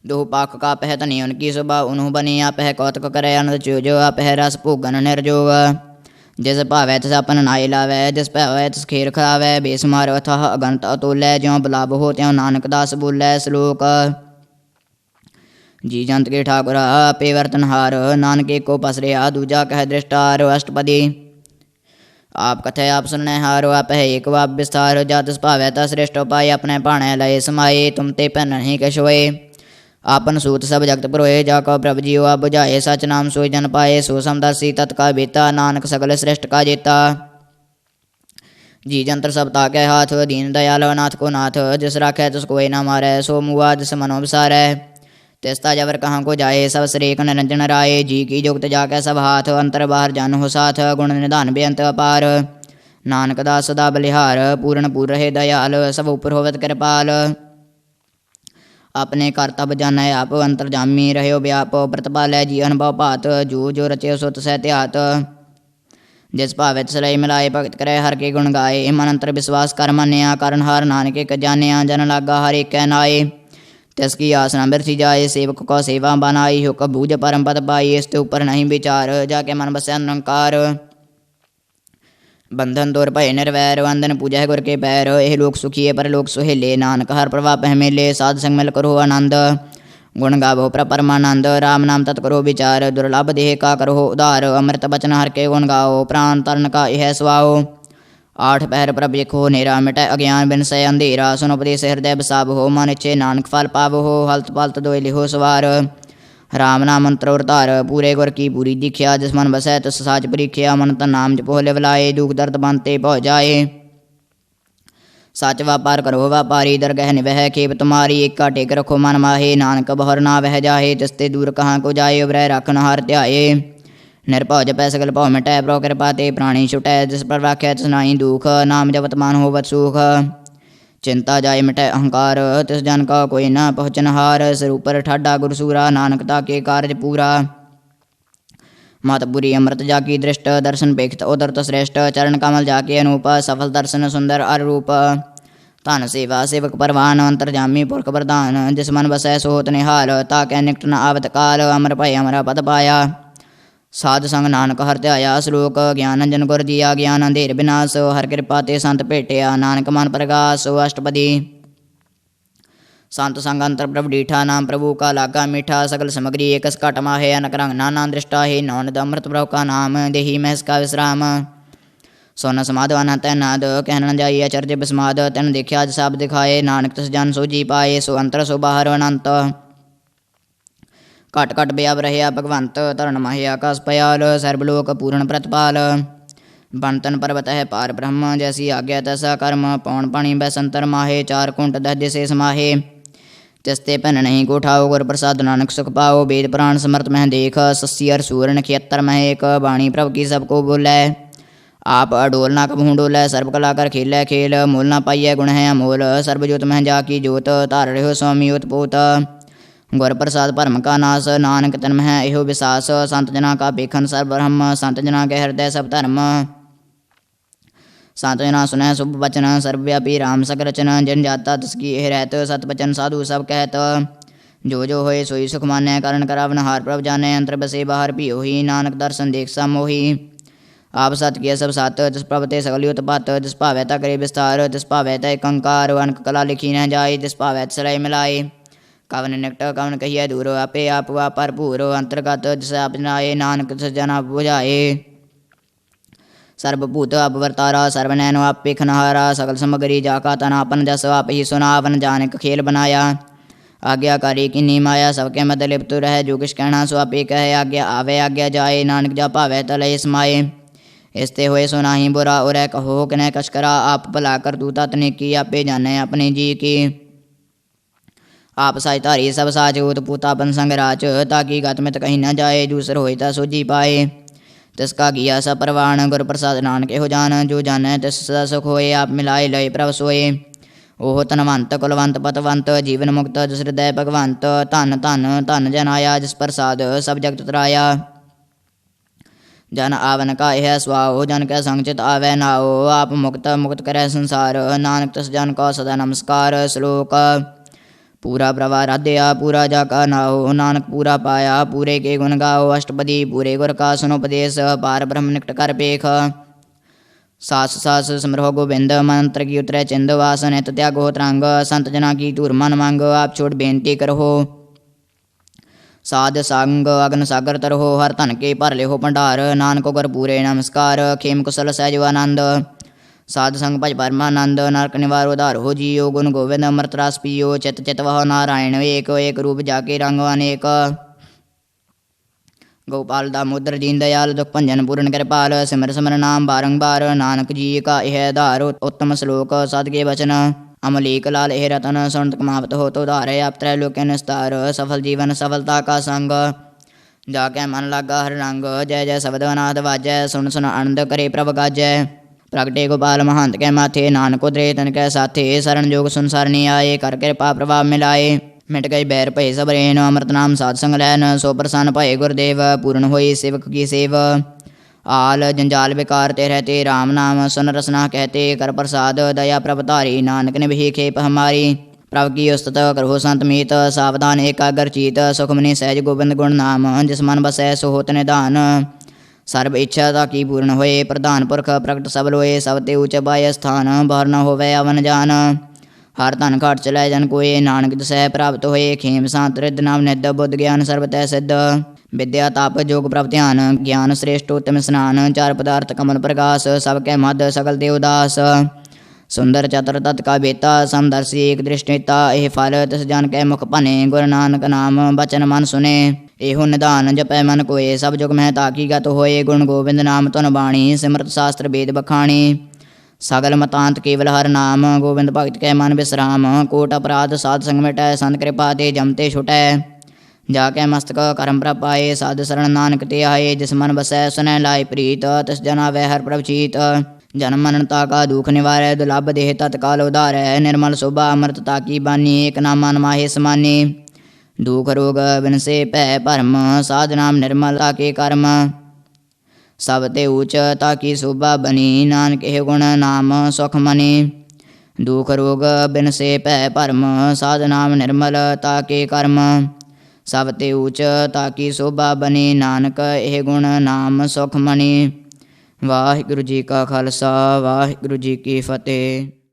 Speaker 1: दोह पाक का पह तनी उनकी सुबह उन्हु बनी आप है कौतक करे अनंत चोजो आप है रस भोगन निर्जोग। जिस भावै तिस अपन नाई लावै जिस भावै तिस खेर खावै बेसुमार अथाह अगंत अतुलै ज्यों बिलाव हो त्यों नानक दास बोलै श्लोक। जी जंत के ठाकुर आपे वर्तनहार नानके को पसरिया दूजा कह दृष्टार अष्टपदी। आप कथे आप सुनने हारो आप है एक वाप विस्तार जात भावै ता श्रेष्ठ उपाय अपने पाणे लय समाये तुम ते पहन नहीं कछोए। आपन सूत सब जगत पुरोए जाको प्रभु जियो आप बुझाए सच नाम सोई जन पाए सो समदर्शी तत्का बेता नानक सगल श्रेष्ठ का जेता। जी जंत्र सब ताके हाथ दीन दयाल नाथ को नाथ जिस राखे तिस कोई ना मारे सो मुआ जिस मनो विसारै। तिस्ता जबर कहाँ को जाए सब श्रेक निरंजन राय जी की जुगत जाके सब हाथ अंतर बाहर जान हो साथ गुण निधान बेअंत अपार। नानक दास सदा बलिहार पूर्ण पूर रहे दयाल सब ऊपर होवत कृपाल। अपने करतब जानै आप अंतर जामी रहो व्याप प्रतिपालै जी अनुभव भात जो जो रचे सो तसै त्यात। जिस भावे तिसलय मिलाए भगत करे हर के गुण गाए मन अंतर विश्वास कर मनिया कारण हार नानक एक जानिया जन लागा हर एक नाए। तिसकी आसना बिरथी जाए सेवक को सेवा बनाई हुक बूझ परम पद पाई इसते ऊपर नहीं विचार जाके मन बसे अहंकार। बंधन दूर भय निर्वैर वंदन पूजा गुर के पैर एह लोक सुखिए पर लोक सुहेले नानक हर प्रभा पहमेले साध संग मिल करो आनंद। गुण गावो परमानंद राम नाम तत् करो विचार दुर्लभ देह का करो उदार अमृत बचन हर के गुण गाओ प्राण तरण का यह सुआओ। आठ पहर प्रभ हो नेरा मिटै अज्ञान बिन सय अंधेरा सुन उपदेश हृदय बसाब हो मन इच्छे नानक फल पाव हो हल्त पलत दोय लिहो सवार। राम नाम मंत्र उतार पूरे गुर की पूरी दीख्या जिस मन बसै तिस साच परीख्या मन तन नाम जपो लिवलाए दुख दर्द बनते पौ जाए। सच व्यापार करो व्यापारी दरगह निवह खेप तुम्हारी एका टेक रखो मन माहे नानक बहर ना वह जाहे तिसते दूर कहाँ को जाए उबरह रखन हार ध्याए। निरभव जपै सकल भव मिटै प्रभु कृपा ते प्राणी छुटै जिस पर राखै तिस नाहि दुख नाम जपत मान होवत सुख। चिंता जाय मिटै अहंकार तिस जन का कोई न पहुँचनहार सिर ऊपर ठाडा गुरसूरा नानकता के कार्य पूरा। मतपुरी अमृत जाकी दृष्ट दर्शन पेखत उदरत श्रेष्ठ चरण कमल जाके अनूप सफल दर्शन सुंदर अरूप। धन सेवा सेवक परवान अंतरजामी पुरख प्रधान जिस मन बसै सो होत निहाल ताकै निकट न आवत काल अमर भय अमर पद पाया। साध संग नानक हर ध्याया श्लोक ज्ञान अंजन गुर दिया ज्ञान अंधेर विनाश हर कृपा ते संत भेटिया नानक मन प्रगास अष्टपदी। संत संग अंतर प्रभु डीठा नाम प्रभु का लागा मीठा सकल सामग्री एकस घट माहे अनक रंग नाना दृष्टा है नौनद अमृत प्रभु का नाम देही महस का विश्राम। सोन समाध अनंत नाद कहन न जाइए चर्ज बिस्माद तन देखिया सब दिखाए नानक तस जन सो जी पाए सो अंतर सो बाहर अनंत। घट घट ब्याव रहया भगवंत धरण माहे आकाश पयाल सर्वलोक पूर्ण प्रतिपाल। बनतन पर्वत है पार ब्रह्म जैसी आज्ञा तैसा कर्म पौन पाणी बैसंतर माहे चार कुंट दह दिशे समाहे। तिसते पहन नहीं को ठाओ गुर प्रसाद नानक सुख पाओ वेद प्राण समर्थ मह देख सस्सी अर सूर नक्षत्र मह एक बाणी प्रभु की सबको बोलै। आप अडोल ना कबहू डोलै सर्व कला कर खेलै खेल मोल ना पाइय गुण है अमोल सर्वजोत मह जाकी जोत तार रहो स्वामी उत्पोत। गुर प्रसाद भरम का नाश नानक तन मह एहो विसास संत जना का बेखन सर्व ब्रह्म संत जना के हृदय सब धर्म। संत जना सुनह शुभ वचन सर्वव्यापी राम सक रचन जन जाता तस्की एह रहत सत वचन साधु सब कहत। जो जो होए सोई सुख मान्य करण करावन हार प्रभ जाने अंतर बसे बाहर भी होही नानक दर्शन देख सा मोही। ਆਪ ਸਤ ਕੀ ਸਭ ਸਤ, ਜਿਸ ਪ੍ਰਭ ਤੇ ਸਗਲ ਉਤਪਤ, ਜਿਸ ਭਾਵੈ ਤਾ ਕਰੇ ਵਿਸਤਾਰ, ਜਿਸ ਭਾਵੈ ਤਾ ਏਕ ਓੰਕਾਰ, ਅਨਕ ਕਲਾ ਲਿਖੀ ਨ ਜਾਏ, ਜਿਸ ਭਾਵੈ ਤਿਸਰਾਏ ਮਿਲਾਏ। ਕਵਨ ਨਿਕਟ ਕਵਨ ਕਹੀਐ ਦੂਰ, ਆਪੇ ਆਪ ਵਾ ਭਰਪੂਰ, ਅੰਤਰਗਤ ਜਿਸ ਆਪ ਜਨਾਏ, ਨਾਨਕ ਤਿਸ ਜਨ ਆਪ ਬੁਝਾਏ। ਸਰਬ ਭੂਤ ਆਪ ਵਰਤਾਰਾ, ਸਰਬ ਨੈਨੋ ਆਪ ਪੇਖਨਹਾਰਾ, ਸਗਲ ਸਮਗਰੀ ਜਾ ਕਾ ਤਨ ਆਪਨ, ਜਸ ਆਪ ਹੀ ਸੁਨਾਵਨ, ਜਾਨਕ ਖੇਲ बनाया। आज्ञाकारी कीनी माया, सबके मद लिप्त रहे, जो किछ कहना सो आपे कहे, आज्ञा आवे आज्ञा जाए, नानक जा भावै तले समाए। इसते होए सो नाही बुरा, उरै कहो किनै कछ करा, आप भला कर तू तत नेकी, आपे जाने अपने जी की। आप साज धारी सब साच, ऊत पूता बन संग राच, ताकि गत मित कहीं न जाए, जूसर होए ता सोझी पाए। तिसका किया सब परवान, गुर प्रसाद नानक एहो जान, जो जाने तिस सदा सुख होए, आप मिलाए लय प्रभ सोए। ओह धनवंत कुलवंत पतवंत, जीवन मुक्त जिस हृदय भगवंत, धन धन धन जन आया, जिस प्रसाद सब जगत तराया। जन आवन का यह स्वाओ, जन कै संग चित आवै नाओ, आप मुक्त मुक्त करै संसार, नानक तिस जन को सदा नमस्कार। श्लोक पूरा प्रभा राध्या, पूरा जाका नाओ, नानक पूरा पाया, पूरे के गुण गाओ। अष्टपदी पूरे गुर का सुनो उपदेश, पार ब्रह्म निकट कर पेख। सास सास समरोह गोबिंद, मंत्र की उतरै चिंद, वास नित त्यागो तरंग, संत जना की धूर मन मंग, आप छोड़ बेनती करहो। साध संग अग्न सागर तरहो, हर धन के भर लेहो भंडार, नानक गुर पूरे नमस्कार। खेम कुशल सहज आनंद, साध संग भज परमानंद, नरक निवार उधार हो जियो, गुण गोविंद अमृत रस पियो, चित चित वह नारायण एक, एक रूप जाके रंग अनेक। गोपाल दामोदर दीन दयाल, दुख भंजन पूर्ण कृपाल, सिमर सिमर नाम बारंबार, नानक जी का यह धार। उत्तम श्लोक साध के वचन, अमलीक लाल एह रतन, सुनत कमावत हो तो धारे, आप त्रैलोक्य निस्तार, सफल जीवन सफलता का संग, जाके मन लागा हर रंग। जय जय शब्द अनाथ वाजै, सुन सुन आनंद करे प्रभ गाजै। प्रगटे गोपाल महंत के माथे, नानक उतरे तन कै साथे, शरण जोग सुन सरनी आए, कर कृपा प्रभाव मिलाए। मिट गई बैर भय सब रेन, अमृत नाम साध संग लैन, सो प्रसन्न भय गुरदेव, पूर्ण होई सेवक की सेव। आल जंजाल बेकार ते रहते, राम नाम सुन रसना कहते, कर प्रसाद दया प्रभ धारी, नानक ने भी खेप हमारी। प्रभ की उस्तत करहो संत मीत, सावधान एकाग्र चीत, सुखमनि सहज गोविंद गुण नाम, जिस मन बसै सो होत निधान। सर्ब इच्छा ताकि पूर्ण होए, प्रधान पुरख प्रगट सब लोए, सब ते ऊँच बाय स्थान, बाहर न होवै अवन जान। हर धन घाट चलै जन कोय, नानक दसह प्राप्त होए, खेम सांत रिद्ध नाम निध, बुद्ध ज्ञान सर्वतः सिद्ध। विद्या ताप जोग प्रभ ध्यान, ज्ञान श्रेष्ठ उत्तम स्नान, चार पदार्थ कमल प्रकाश, सबके मध्य सकल देवदास। सुंदर चतुर तत् का बेता, समदर्शी एक दृष्टिता, एह फल तिस जान कै मुख भने, गुरु नानक नाम बचन मन सुने। एहो निधान जपै मन कोय, सब जुग में ताकी गत होए, गुण गोविंद नाम तुन बाणी, सिमरत शास्त्र वेद बखाणी। सगल मतांत केवल हर नाम, गोविंद भगत कै मन विश्राम, कोट अपराध साध संग मिटै, संत कृपा ते जमते छुटै। जाके मस्तक करम प्रभ पाए, साध शरण नानक ते आए, जिस मन बसै सुनै लाए प्रीत, तिस जना वै हर प्रभ चीत। जन्म मरणता का दुख निवारै, दुर्लभ देह तत्काल उधारै, निर्मल शोभा अमृत ताकी बानी, एक नाम मन माहे समानी। दुख रोग बिनसे भय भरम, साध नाम निर्मलता के कर्म, सब ते ऊँच ताकी शोभा बनी, नानक एह गुण नाम सुख मनी। दुख रोग बिनसे भय भरम, साध नाम निर्मलता के कर्म, सब ते ऊँच ताकी शोभा बनी, नानक एह गुण नाम सुख मनी। वाहिगुरू जी का खालसा, वाहिगुरू जी की फतेह।